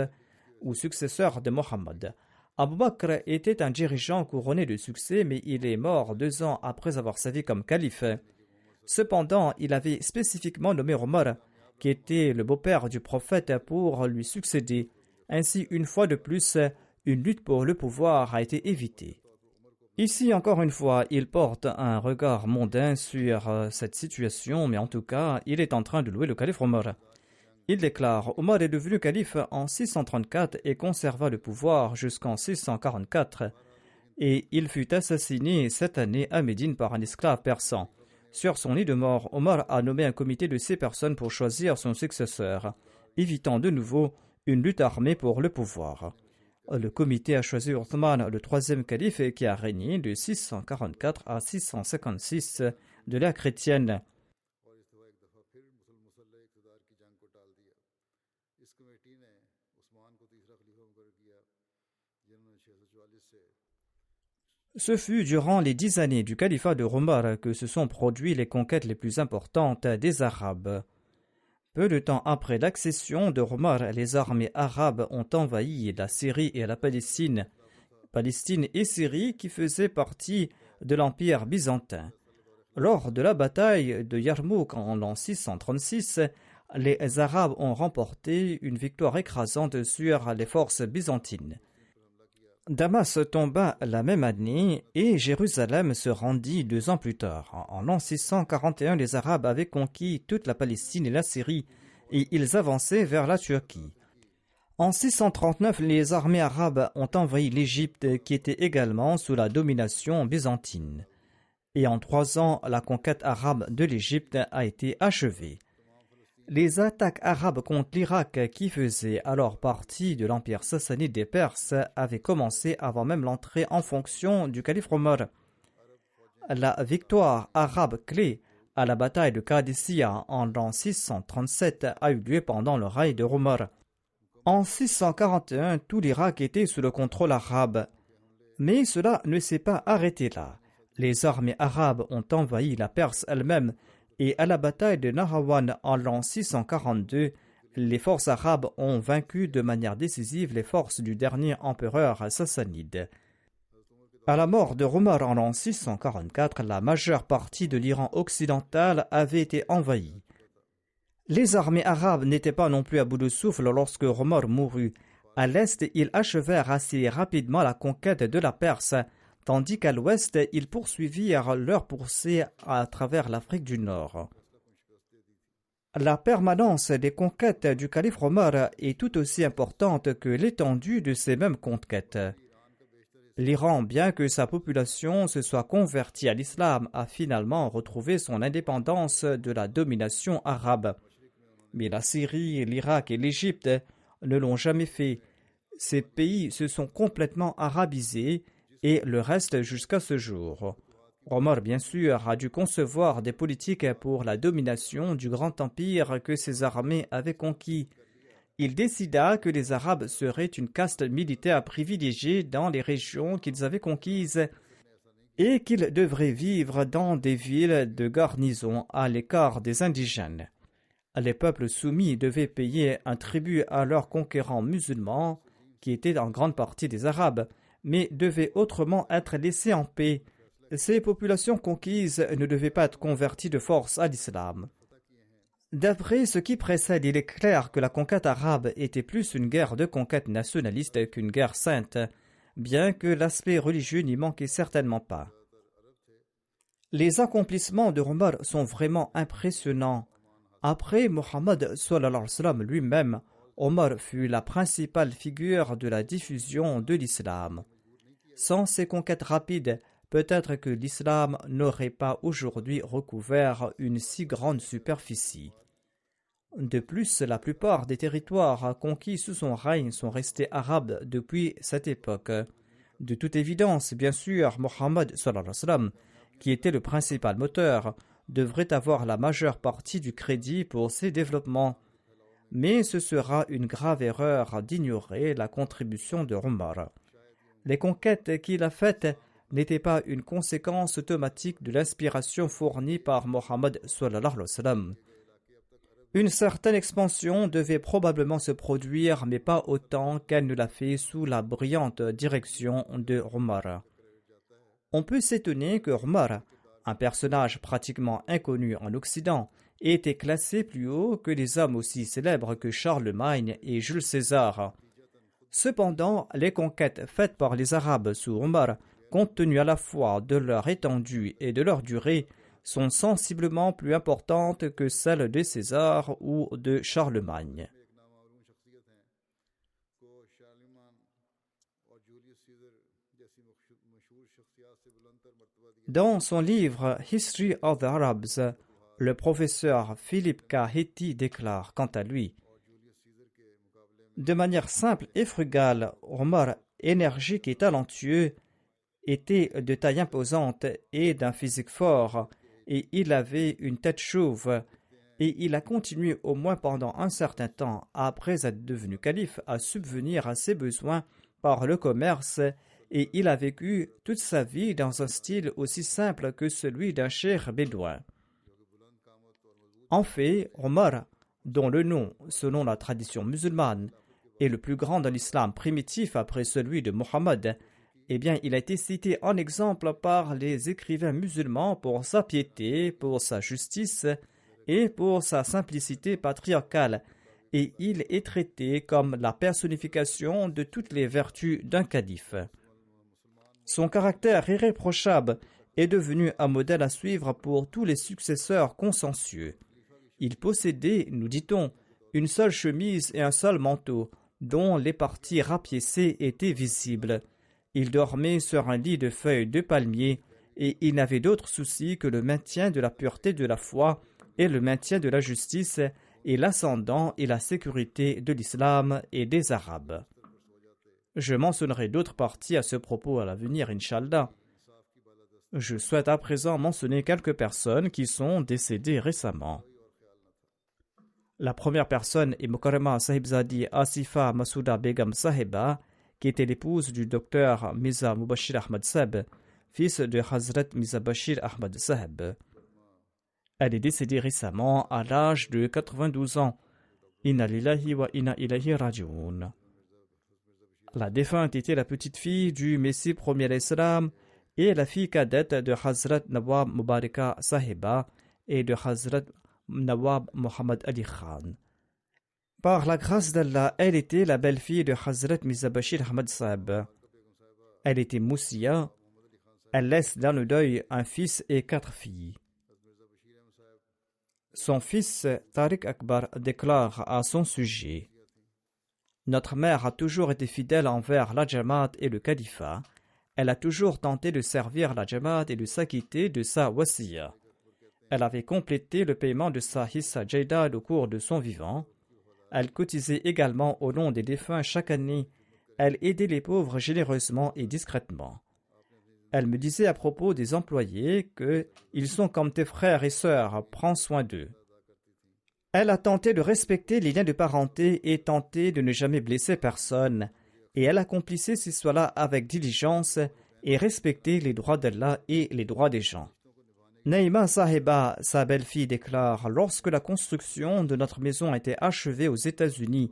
ou successeur de Mohammed. Abu Bakr était un dirigeant couronné de succès, mais il est mort 2 ans après avoir servi comme calife. Cependant, il avait spécifiquement nommé Omar, qui était le beau-père du prophète, pour lui succéder. Ainsi, une fois de plus, une lutte pour le pouvoir a été évitée. Ici, encore une fois, il porte un regard mondain sur cette situation, mais en tout cas, il est en train de louer le calife Omar. Il déclare: Omar est devenu calife en 634 et conserva le pouvoir jusqu'en 644, et il fut assassiné cette année à Médine par un esclave persan. Sur son lit de mort, Omar a nommé un comité de 6 personnes pour choisir son successeur, évitant de nouveau une lutte armée pour le pouvoir. Le comité a choisi Uthman, le 3e calife, qui a régné de 644 à 656 de l'ère chrétienne. Ce fut durant les 10 années du califat de Omar que se sont produites les conquêtes les plus importantes des Arabes. Peu de temps après l'accession de Omar, les armées arabes ont envahi la Syrie et la Palestine. Palestine et Syrie qui faisaient partie de l'Empire byzantin. Lors de la bataille de Yarmouk en l'an 636, les Arabes ont remporté une victoire écrasante sur les forces byzantines. Damas tomba la même année et Jérusalem se rendit 2 ans plus tard. En l'an 641, les Arabes avaient conquis toute la Palestine et la Syrie et ils avançaient vers la Turquie. En 639, les armées arabes ont envahi l'Égypte qui était également sous la domination byzantine. Et en 3 ans, la conquête arabe de l'Égypte a été achevée. Les attaques arabes contre l'Irak, qui faisait alors partie de l'empire sassanide des Perses, avaient commencé avant même l'entrée en fonction du calife Omar. La victoire arabe clé à la bataille de Qadisiyah en l'an 637 a eu lieu pendant le règne de Omar. En 641, tout l'Irak était sous le contrôle arabe. Mais cela ne s'est pas arrêté là. Les armées arabes ont envahi la Perse elle-même et à la bataille de Nahrawan en l'an 642, les forces arabes ont vaincu de manière décisive les forces du dernier empereur sassanide. À la mort de Omar en l'an 644, la majeure partie de l'Iran occidental avait été envahie. Les armées arabes n'étaient pas non plus à bout de souffle lorsque Omar mourut. À l'est, ils achevèrent assez rapidement la conquête de la Perse, tandis qu'à l'ouest, ils poursuivirent leur poussée à travers l'Afrique du Nord. La permanence des conquêtes du calife Omar est tout aussi importante que l'étendue de ces mêmes conquêtes. L'Iran, bien que sa population se soit convertie à l'islam, a finalement retrouvé son indépendance de la domination arabe. Mais la Syrie, l'Irak et l'Égypte ne l'ont jamais fait. Ces pays se sont complètement arabisés et le restent jusqu'à ce jour. Omar, bien sûr, a dû concevoir des politiques pour la domination du grand empire que ses armées avaient conquis. Il décida que les Arabes seraient une caste militaire privilégiée dans les régions qu'ils avaient conquises et qu'ils devraient vivre dans des villes de garnison à l'écart des indigènes. Les peuples soumis devaient payer un tribut à leurs conquérants musulmans, qui étaient en grande partie des Arabes, mais devaient autrement être laissés en paix. Ces populations conquises ne devaient pas être converties de force à l'islam. D'après ce qui précède, il est clair que la conquête arabe était plus une guerre de conquête nationaliste qu'une guerre sainte, bien que l'aspect religieux n'y manquait certainement pas. Les accomplissements de Omar sont vraiment impressionnants. Après Mohammed lui-même, Omar fut la principale figure de la diffusion de l'islam. Sans ces conquêtes rapides, peut-être que l'islam n'aurait pas aujourd'hui recouvert une si grande superficie. De plus, la plupart des territoires conquis sous son règne sont restés arabes depuis cette époque. De toute évidence, bien sûr, Mohammed, qui était le principal moteur, devrait avoir la majeure partie du crédit pour ces développements. Mais ce sera une grave erreur d'ignorer la contribution de Omar. Les conquêtes qu'il a faites n'étaient pas une conséquence automatique de l'inspiration fournie par Mohammed sallallahu alayhi wa sallam. Une certaine expansion devait probablement se produire, mais pas autant qu'elle ne l'a fait sous la brillante direction de Omar. On peut s'étonner que Omar, un personnage pratiquement inconnu en Occident, ait été classé plus haut que des hommes aussi célèbres que Charlemagne et Jules César. Cependant, les conquêtes faites par les Arabes sous Omar, compte tenu à la fois de leur étendue et de leur durée, sont sensiblement plus importantes que celles de César ou de Charlemagne. Dans son livre History of the Arabs, le professeur Philippe Kaheti déclare quant à lui: de manière simple et frugale, Omar, énergique et talentueux, était de taille imposante et d'un physique fort, et il avait une tête chauve, et il a continué au moins pendant un certain temps, après être devenu calife, à subvenir à ses besoins par le commerce, et il a vécu toute sa vie dans un style aussi simple que celui d'un cheikh bédouin. En fait, Omar, dont le nom, selon la tradition musulmane, est le plus grand dans l'islam primitif après celui de Mohammed, eh bien, il a été cité en exemple par les écrivains musulmans pour sa piété, pour sa justice et pour sa simplicité patriarcale, et il est traité comme la personnification de toutes les vertus d'un calife. Son caractère irréprochable est devenu un modèle à suivre pour tous les successeurs consensueux. Il possédait, nous dit-on, une seule chemise et un seul manteau, dont les parties rapiécées étaient visibles. Il dormait sur un lit de feuilles de palmier et il n'avait d'autre souci que le maintien de la pureté de la foi et le maintien de la justice et l'ascendant et la sécurité de l'islam et des Arabes. Je mentionnerai d'autres parties à ce propos à l'avenir, Inch'Allah. Je souhaite à présent mentionner quelques personnes qui sont décédées récemment. La première personne est Mukarrama Sahibzadi Asifa Masouda Begum Sahiba, qui était l'épouse du docteur Mirza Mubashir Ahmad Sahib, fils de Hazrat Mirza Bashir Ahmad Sahib. Elle est décédée récemment à l'âge de 92 ans. Inna lillahi wa inna ilayhi raji'un. La défunte était la petite fille du Messie premier l'Islam et la fille cadette de Hazrat Nawab Mubaraka Sahiba et de Hazrat Nawab Muhammad Ali Khan. Par la grâce d'Allah, elle était la belle-fille de Hazrat Mirza Bashir Ahmad Sahib. Elle était Moussia. Elle laisse dans le deuil un fils et 4 filles. Son fils Tariq Akbar déclare à son sujet: Notre mère a toujours été fidèle envers la Jamaat et le califat. Elle a toujours tenté de servir la Jamaat et de s'acquitter de sa wasiya. Elle avait complété le paiement de sa hissa jaydad au cours de son vivant. Elle cotisait également au nom des défunts chaque année. Elle aidait les pauvres généreusement et discrètement. Elle me disait à propos des employés qu'ils sont comme tes frères et sœurs, prends soin d'eux. Elle a tenté de respecter les liens de parenté et tenté de ne jamais blesser personne, et elle accomplissait ces choix-là avec diligence et respectait les droits d'Allah et les droits des gens. Naïma Sahiba, sa belle-fille, déclare: Lorsque la construction de notre maison a été achevée aux États-Unis,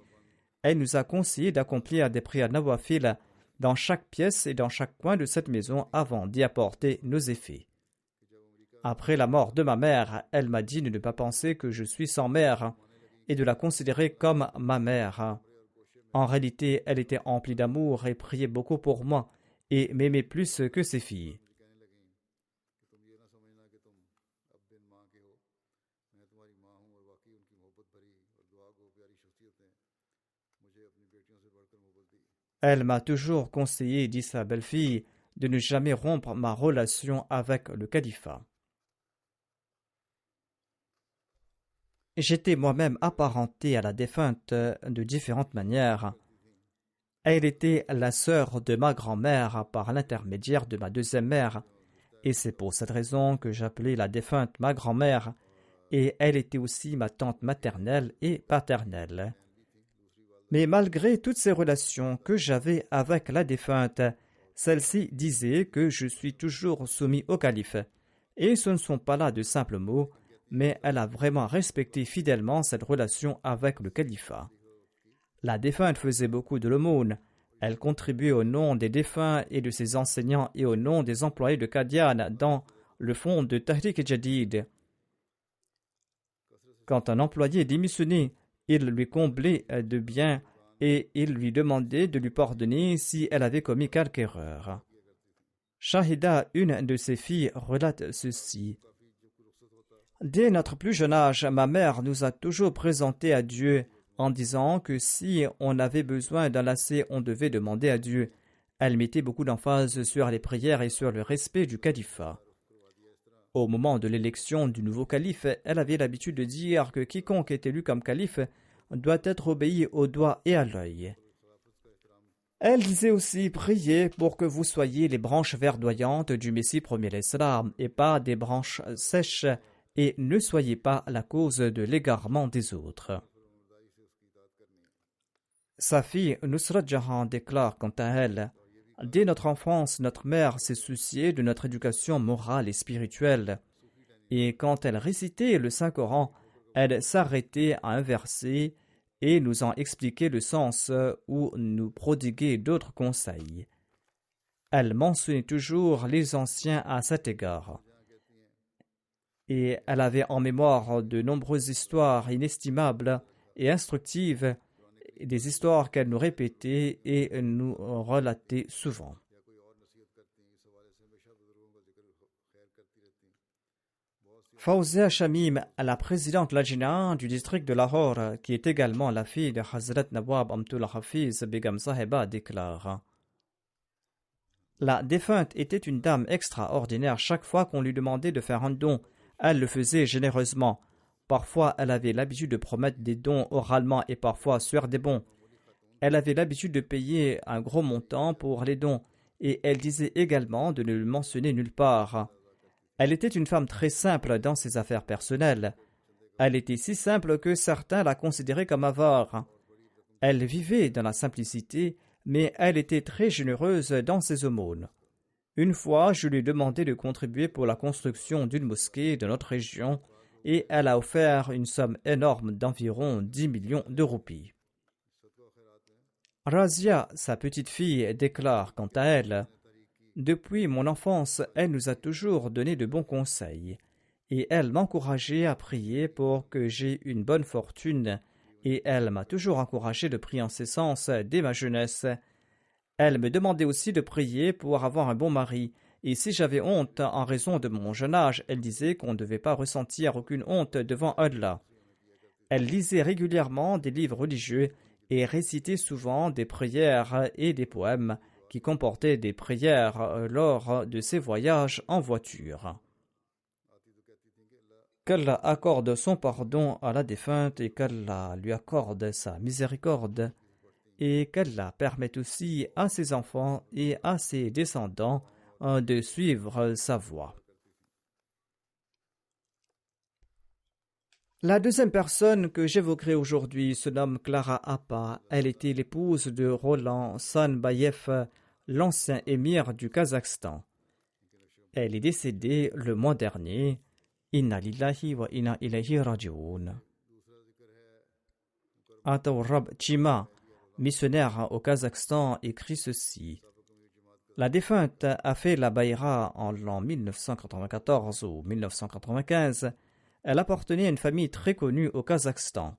elle nous a conseillé d'accomplir des prières nawafil dans chaque pièce et dans chaque coin de cette maison avant d'y apporter nos effets. Après la mort de ma mère, elle m'a dit de ne pas penser que je suis sans mère et de la considérer comme ma mère. En réalité, elle était emplie d'amour et priait beaucoup pour moi et m'aimait plus que ses filles. Elle m'a toujours conseillé, dit sa belle-fille, de ne jamais rompre ma relation avec le califat. J'étais moi-même apparenté à la défunte de différentes manières. Elle était la sœur de ma grand-mère par l'intermédiaire de ma deuxième mère, et c'est pour cette raison que j'appelais la défunte ma grand-mère, et elle était aussi ma tante maternelle et paternelle. Mais malgré toutes ces relations que j'avais avec la défunte, celle-ci disait que je suis toujours soumis au calife. Et ce ne sont pas là de simples mots, mais elle a vraiment respecté fidèlement cette relation avec le califat. La défunte faisait beaucoup de l'aumône. Elle contribuait au nom des défunts et de ses enseignants et au nom des employés de Qadian dans le fonds de Tahrik Jadid. Quand un employé démissionnait, il lui comblait de biens et il lui demandait de lui pardonner si elle avait commis quelque erreur. Shahida, une de ses filles, relate ceci. Dès notre plus jeune âge, ma mère nous a toujours présenté à Dieu en disant que si on avait besoin d'un lacet, on devait demander à Dieu. Elle mettait beaucoup d'emphase sur les prières et sur le respect du califat. Au moment de l'élection du nouveau calife, elle avait l'habitude de dire que quiconque est élu comme calife doit être obéi au doigt et à l'œil. Elle disait aussi: priez pour que vous soyez les branches verdoyantes du Messie premier l'Islam et pas des branches sèches, et ne soyez pas la cause de l'égarement des autres. Sa fille Nusrat Jahan déclare quant à elle: dès notre enfance, notre mère s'est souciée de notre éducation morale et spirituelle. Et quand elle récitait le Saint-Coran, elle s'arrêtait à un verset et nous en expliquait le sens ou nous prodiguait d'autres conseils. Elle mentionnait toujours les anciens à cet égard. Et elle avait en mémoire de nombreuses histoires inestimables et instructives, des histoires qu'elle nous répétait et nous relatait souvent. Fawzia Shamim, la présidente Lajna du district de Lahore, qui est également la fille de Hazrat Nawab Amtul Hafiz Begum Sahiba, déclare: La défunte était une dame extraordinaire. Chaque fois qu'on lui demandait de faire un don, elle le faisait généreusement. Parfois, elle avait l'habitude de promettre des dons oralement et parfois sur des bons. Elle avait l'habitude de payer un gros montant pour les dons et elle disait également de ne le mentionner nulle part. Elle était une femme très simple dans ses affaires personnelles. Elle était si simple que certains la considéraient comme avare. Elle vivait dans la simplicité, mais elle était très généreuse dans ses aumônes. Une fois, je lui ai demandé de contribuer pour la construction d'une mosquée de notre région et elle a offert une somme énorme d'environ 10 millions de roupies. Razia, sa petite fille, déclare quant à elle: Depuis mon enfance, elle nous a toujours donné de bons conseils et elle m'encourageait à prier pour que j'aie une bonne fortune et elle m'a toujours encouragé de prier en ses sens dès ma jeunesse. Elle me demandait aussi de prier pour avoir un bon mari, et si j'avais honte en raison de mon jeune âge, elle disait qu'on ne devait pas ressentir aucune honte devant Allah. Elle lisait régulièrement des livres religieux et récitait souvent des prières et des poèmes qui comportaient des prières lors de ses voyages en voiture. Qu'Allah accorde son pardon à la défunte et qu'Allah lui accorde sa miséricorde, et qu'Allah permette aussi à ses enfants et à ses descendants de suivre sa voie. La deuxième personne que j'évoquerai aujourd'hui se nomme Clara Appa. Elle était l'épouse de Roland Sanbayev, l'ancien émir du Kazakhstan. Elle est décédée le mois dernier. Inna lillahi wa inna ilayhi raji'un. Ataurab Chima, missionnaire au Kazakhstan, écrit ceci. La défunte a fait la Bayra en l'an 1994 ou 1995. Elle appartenait à une famille très connue au Kazakhstan.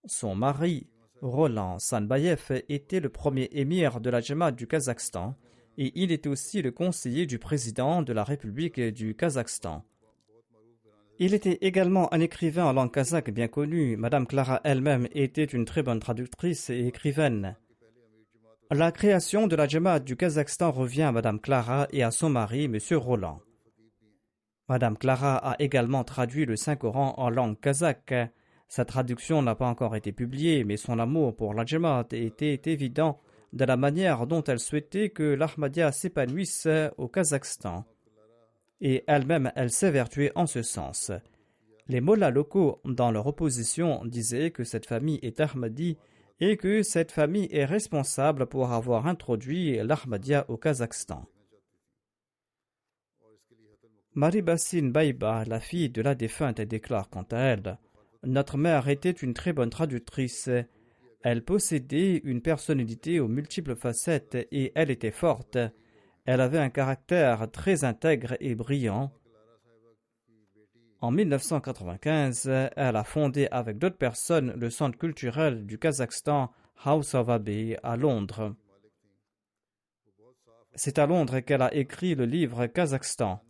Son mari, Roland Sanbayev, était le premier émir de la Jamaat du Kazakhstan et il était aussi le conseiller du président de la République du Kazakhstan. Il était également un écrivain en langue kazakh bien connu. Madame Clara elle-même était une très bonne traductrice et écrivaine. La création de la Jamaat du Kazakhstan revient à Madame Clara et à son mari, Monsieur Roland. Madame Clara a également traduit le Saint-Coran en langue kazakh. Sa traduction n'a pas encore été publiée, mais son amour pour la Jamaat était évident de la manière dont elle souhaitait que l'Ahmadiyya s'épanouisse au Kazakhstan. Et elle-même, elle s'évertuait en ce sens. Les mollahs locaux, dans leur opposition, disaient que cette famille est Ahmadi et que cette famille est responsable pour avoir introduit l'Ahmadiyya au Kazakhstan. Marie Bassine Baïba, la fille de la défunte, déclare quant à elle: Notre mère était une très bonne traductrice. Elle possédait une personnalité aux multiples facettes et elle était forte. Elle avait un caractère très intègre et brillant. En 1995, elle a fondé avec d'autres personnes le centre culturel du Kazakhstan, House of Abbey, à Londres. C'est à Londres qu'elle a écrit le livre Kazakhstan.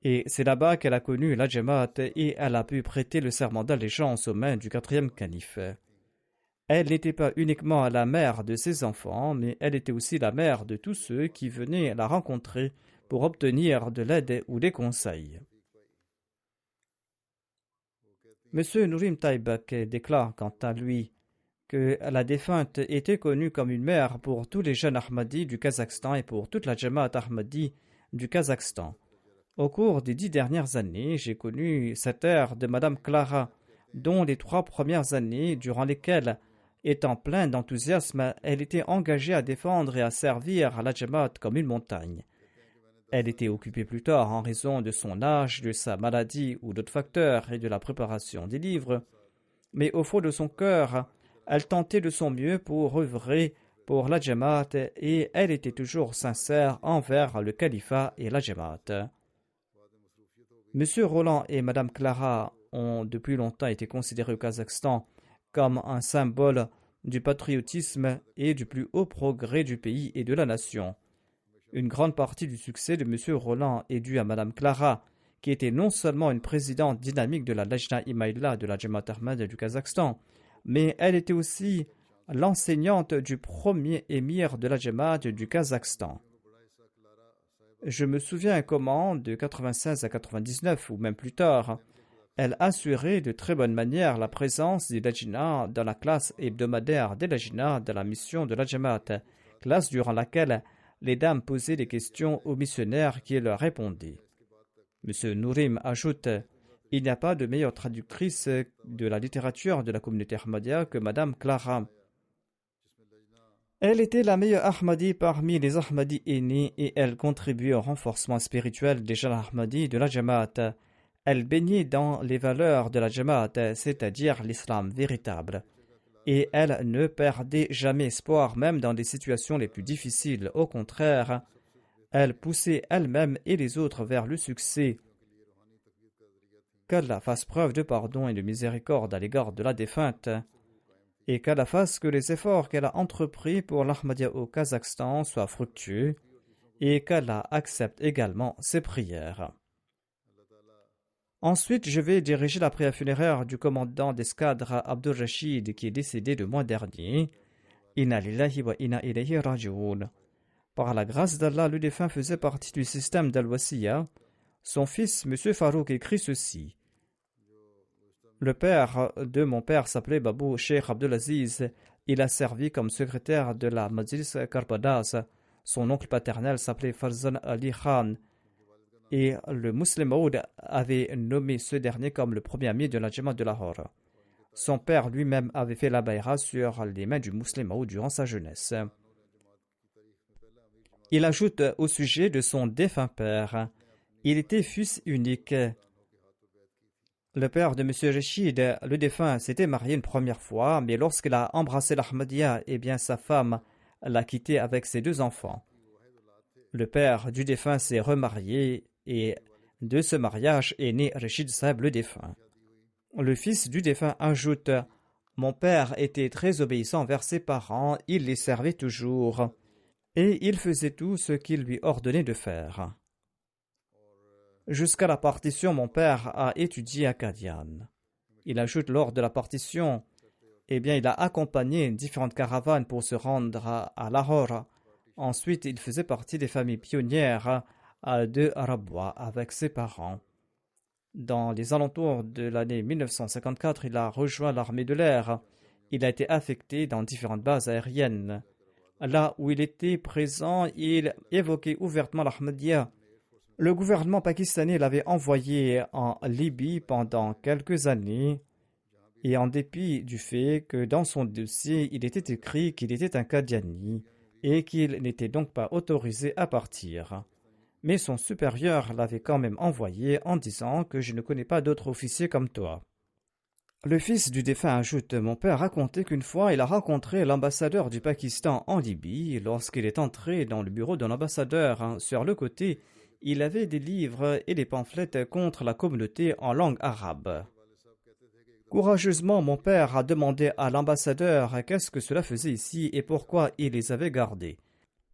Et c'est là-bas qu'elle a connu la Jamaat et elle a pu prêter le serment d'allégeance aux mains du quatrième calife. Elle n'était pas uniquement la mère de ses enfants, mais elle était aussi la mère de tous ceux qui venaient la rencontrer pour obtenir de l'aide ou des conseils. M. Nourim Taibak déclare quant à lui que la défunte était connue comme une mère pour tous les jeunes Ahmadis du Kazakhstan et pour toute la Jamaat Ahmadi du Kazakhstan. Au cours des 10 dernières années, j'ai connu cette ère de Madame Clara, dont les 3 premières années, durant lesquelles, étant pleine d'enthousiasme, elle était engagée à défendre et à servir à la Jamaat comme une montagne. Elle était occupée plus tard en raison de son âge, de sa maladie ou d'autres facteurs et de la préparation des livres. Mais au fond de son cœur, elle tentait de son mieux pour œuvrer pour la Jamaat et elle était toujours sincère envers le califat et la Jamaat. Monsieur Roland et Madame Clara ont depuis longtemps été considérés au Kazakhstan comme un symbole du patriotisme et du plus haut progrès du pays et de la nation. Une grande partie du succès de M. Roland est due à Mme Clara, qui était non seulement une présidente dynamique de la Lajna Imaïla de la Jamaat Ahmadiyya du Kazakhstan, mais elle était aussi l'enseignante du premier émir de la Jamaat du Kazakhstan. Je me souviens comment, de 96 à 99 ou même plus tard, elle assurait de très bonne manière la présence des Lajna dans la classe hebdomadaire des Lajna de la mission de la Jamaat, classe durant laquelle les dames posaient des questions aux missionnaires qui leur répondaient. M. Nourim ajoute: il n'y a pas de meilleure traductrice de la littérature de la communauté Ahmadiyya que Madame Clara. Elle était la meilleure Ahmadi parmi les Ahmadis aînés et elle contribuait au renforcement spirituel des jeunes Ahmadis de la Jamaat. Elle baignait dans les valeurs de la Jamaat, c'est-à-dire l'islam véritable. Et elle ne perdait jamais espoir, même dans des situations les plus difficiles. Au contraire, elle poussait elle-même et les autres vers le succès. Qu'Allah fasse preuve de pardon et de miséricorde à l'égard de la défunte, et qu'Allah fasse que les efforts qu'elle a entrepris pour l'Ahmadiyya au Kazakhstan soient fructueux, et qu'Allah accepte également ses prières. Ensuite, je vais diriger la prière funéraire du commandant d'escadre Abdul Rashid qui est décédé le mois dernier. Inna lillahi wa inna ilayhi raji'un. Par la grâce d'Allah, le défunt faisait partie du système d'Al-Wasiya. Son fils, M. Farouk, écrit ceci. Le père de mon père s'appelait Babou Sheikh Abdulaziz. Il a servi comme secrétaire de la Majlis Karbadas. Son oncle paternel s'appelait Farzan Ali Khan. Et le Muslim Maud avait nommé ce dernier comme le premier ami de la Jamaat de Lahore. Son père lui-même avait fait la bayra sur les mains du Muslim Maud durant sa jeunesse. Il ajoute au sujet de son défunt père: il était fils unique. Le père de M. Rachid, le défunt, s'était marié une première fois, mais lorsqu'il a embrassé l'Ahmadiyya, sa femme l'a quitté avec ses 2 enfants. Le père du défunt s'est remarié et de ce mariage est né Rachid Sahib le défunt. Le fils du défunt ajoute: mon père était très obéissant envers ses parents, il les servait toujours et il faisait tout ce qu'il lui ordonnait de faire. Jusqu'à la partition, mon père a étudié à Qadian. Il ajoute: lors de la partition, il a accompagné différentes caravanes pour se rendre à Lahore. Ensuite, il faisait partie des familles pionnières de Rabwa avec ses parents. Dans les alentours de l'année 1954, il a rejoint l'armée de l'air. Il a été affecté dans différentes bases aériennes. Là où il était présent, il évoquait ouvertement l'Ahmadiyya. Le gouvernement pakistanais l'avait envoyé en Libye pendant quelques années, et en dépit du fait que dans son dossier, il était écrit qu'il était un Qadiani et qu'il n'était donc pas autorisé à partir. Mais son supérieur l'avait quand même envoyé en disant que je ne connais pas d'autres officiers comme toi. Le fils du défunt ajoute: mon père racontait qu'une fois il a rencontré l'ambassadeur du Pakistan en Libye. Lorsqu'il est entré dans le bureau de l'ambassadeur, sur le côté, il avait des livres et des pamphlets contre la communauté en langue arabe. Courageusement, mon père a demandé à l'ambassadeur qu'est-ce que cela faisait ici et pourquoi il les avait gardés.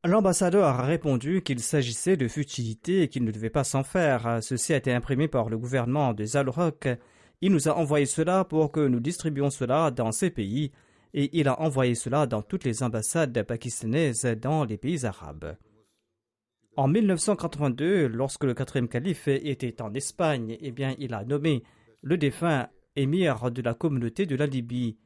L'ambassadeur a répondu qu'il s'agissait de futilités et qu'il ne devait pas s'en faire. Ceci a été imprimé par le gouvernement de Zalrock. Il nous a envoyé cela pour que nous distribuions cela dans ces pays et il a envoyé cela dans toutes les ambassades pakistanaises dans les pays arabes. En 1982, lorsque le 4e calife était en Espagne, il a nommé le défunt émir de la communauté de la Libye.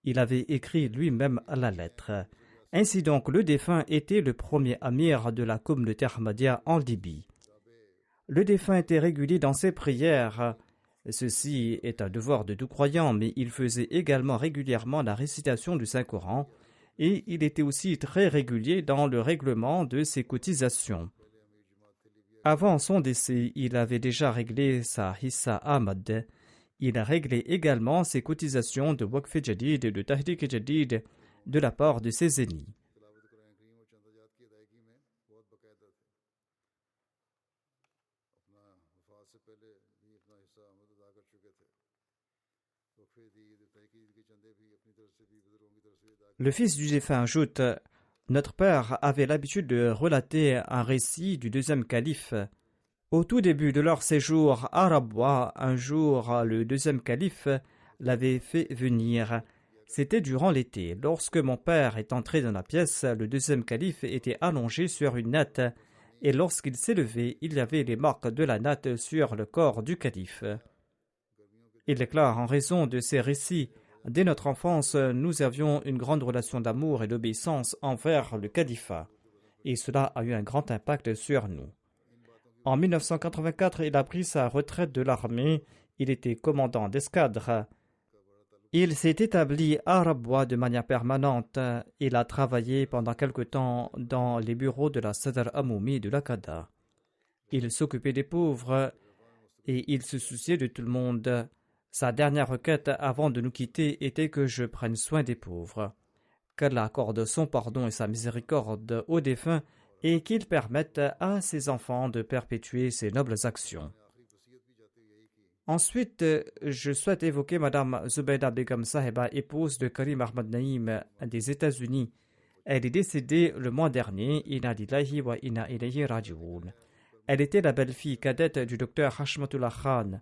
Il avait écrit lui-même la lettre. Ainsi donc, le défunt était le premier amir de la communauté Ahmadiyya en Libye. Le défunt était régulier dans ses prières. Ceci est un devoir de tout croyant, mais il faisait également régulièrement la récitation du Saint-Coran et il était aussi très régulier dans le règlement de ses cotisations. Avant son décès, il avait déjà réglé sa Hissa Ahmad. Il a réglé également ses cotisations de Waqf Jadid et de Tahrik Jadid de la part de ses ennemis. Le fils du défunt ajoute: notre père avait l'habitude de relater un récit du 2e calife. Au tout début de leur séjour à Rabwa, un jour, le 2e calife l'avait fait venir. C'était durant l'été. Lorsque mon père est entré dans la pièce, le 2e calife était allongé sur une natte et lorsqu'il s'est levé, il y avait les marques de la natte sur le corps du calife. Il déclare: en raison de ces récits, dès notre enfance, nous avions une grande relation d'amour et d'obéissance envers le califat. et cela a eu un grand impact sur nous. En 1984, il a pris sa retraite de l'armée. Il était commandant d'escadre. Il s'est établi à Rabwa de manière permanente. Il a travaillé pendant quelque temps dans les bureaux de la Sadr Amoumi de l'Aqada. Il s'occupait des pauvres et il se souciait de tout le monde. Sa dernière requête avant de nous quitter était que je prenne soin des pauvres. Qu'Allah accorde son pardon et sa miséricorde aux défunts et qu'il permette à ses enfants de perpétuer ses nobles actions. Ensuite, je souhaite évoquer Madame Zubayda Begum Saheba, épouse de Karim Ahmad Naïm des États-Unis. Elle est décédée le mois dernier. Inna lillahi wa inna ilayhi raji'un. Elle était la belle-fille cadette du docteur Hashmatullah Khan.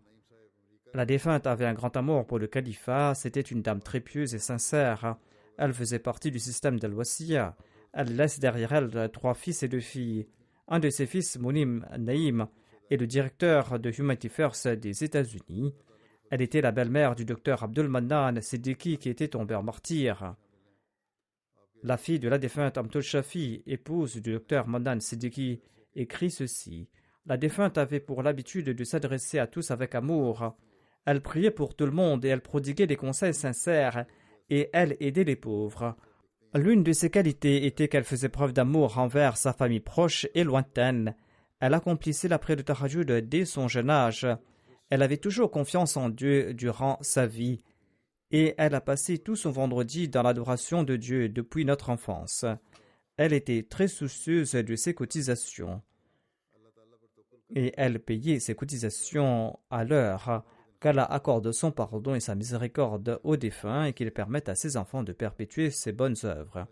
La défunte avait un grand amour pour le califat. C'était une dame très pieuse et sincère. Elle faisait partie du système d'Al-Wasiya. Elle laisse derrière elle 3 fils et 2 filles. Un de ses fils, Mounim Naïm, est le directeur de Humanity First des États-Unis. Elle était la belle-mère du docteur Abdul Mannan Siddiqui qui était tombé en martyr. La fille de la défunte Amtul Shafi, épouse du docteur Mannan Siddiqui, écrit ceci. La défunte avait pour l'habitude de s'adresser à tous avec amour. Elle priait pour tout le monde et elle prodiguait des conseils sincères et elle aidait les pauvres. L'une de ses qualités était qu'elle faisait preuve d'amour envers sa famille proche et lointaine. Elle accomplissait la prière de Tahajjud dès son jeune âge. Elle avait toujours confiance en Dieu durant sa vie. Et elle a passé tout son vendredi dans l'adoration de Dieu depuis notre enfance. Elle était très soucieuse de ses cotisations. Et elle payait ses cotisations à l'heure. Qu'Allah accorde son pardon et sa miséricorde aux défunts et qu'il permette à ses enfants de perpétuer ses bonnes œuvres.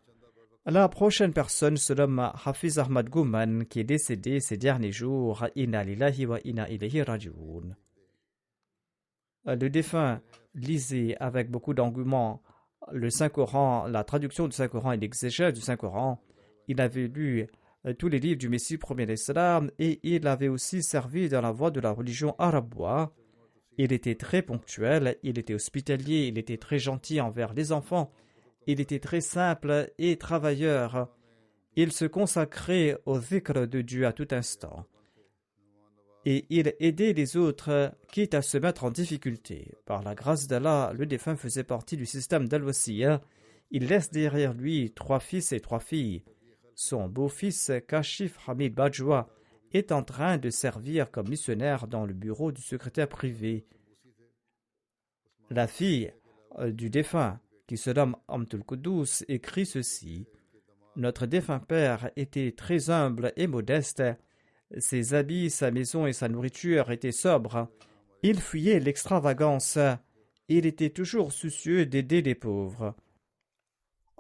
La prochaine personne se nomme Hafiz Ahmad Gouman, qui est décédé ces derniers jours. Inna lillahi wa inna ilayhi raji'un. Le défunt lisait avec beaucoup d'engouement le Saint-Coran, la traduction du Saint-Coran et l'exégèse du Saint-Coran. Il avait lu tous les livres du Messie premier d'Islam et il avait aussi servi dans la voie de la religion arabois. Il était très ponctuel, il était hospitalier, il était très gentil envers les enfants, il était très simple et travailleur. Il se consacrait au dhikr de Dieu à tout instant. Et il aidait les autres, quitte à se mettre en difficulté. Par la grâce d'Allah, le défunt faisait partie du système d'Al-Wasiya. Il laisse derrière lui 3 fils et 3 filles. Son beau-fils, Kashif Hamid Bajwa, est en train de servir comme missionnaire dans le bureau du secrétaire privé. La fille du défunt, qui se nomme Amtul Kudus, écrit ceci. Notre défunt père était très humble et modeste. Ses habits, sa maison et sa nourriture étaient sobres. Il fuyait l'extravagance. Il était toujours soucieux d'aider les pauvres.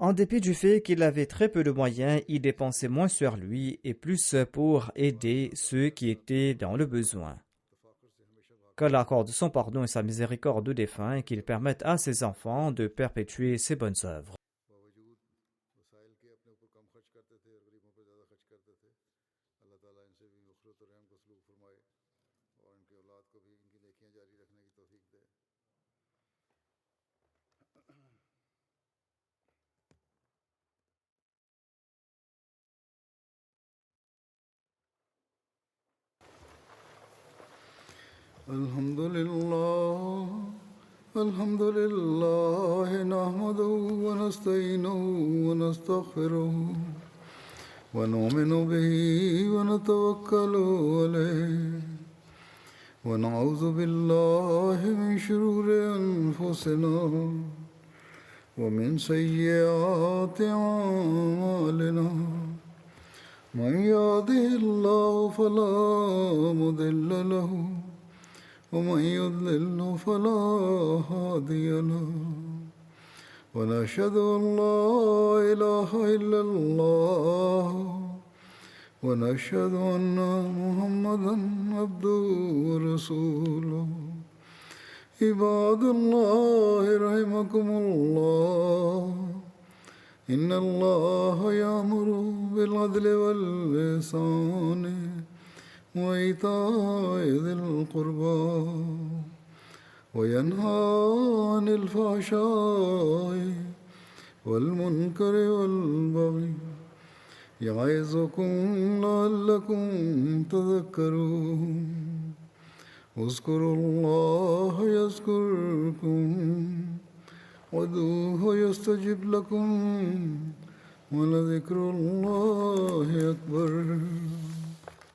En dépit du fait qu'il avait très peu de moyens, il dépensait moins sur lui et plus pour aider ceux qui étaient dans le besoin. Qu'Allah accorde son pardon et sa miséricorde aux défunts et qu'il permette à ses enfants de perpétuer ses bonnes œuvres. الحمد لله نحمده ونستعينه ونستغفره ونؤمن به ونتوكل عليه ونعوذ بالله من شرور أنفسنا ومن سيئات أعمالنا من يهده الله فلا مضل له ومن يضلل فلا هادي له ونشهد أن لا إله إلا الله ونشهد أن محمدا عبده ورسوله عباد الله رحمكم الله إن الله يأمر بالعدل والإحسان وإيتاء ذي القربى وينهى عن الفحشاء والمنكر والبغي يعظكم لعلكم تذكرون اذكروا الله يذكركم وادعوه يستجب لكم ولذكر الله أكبر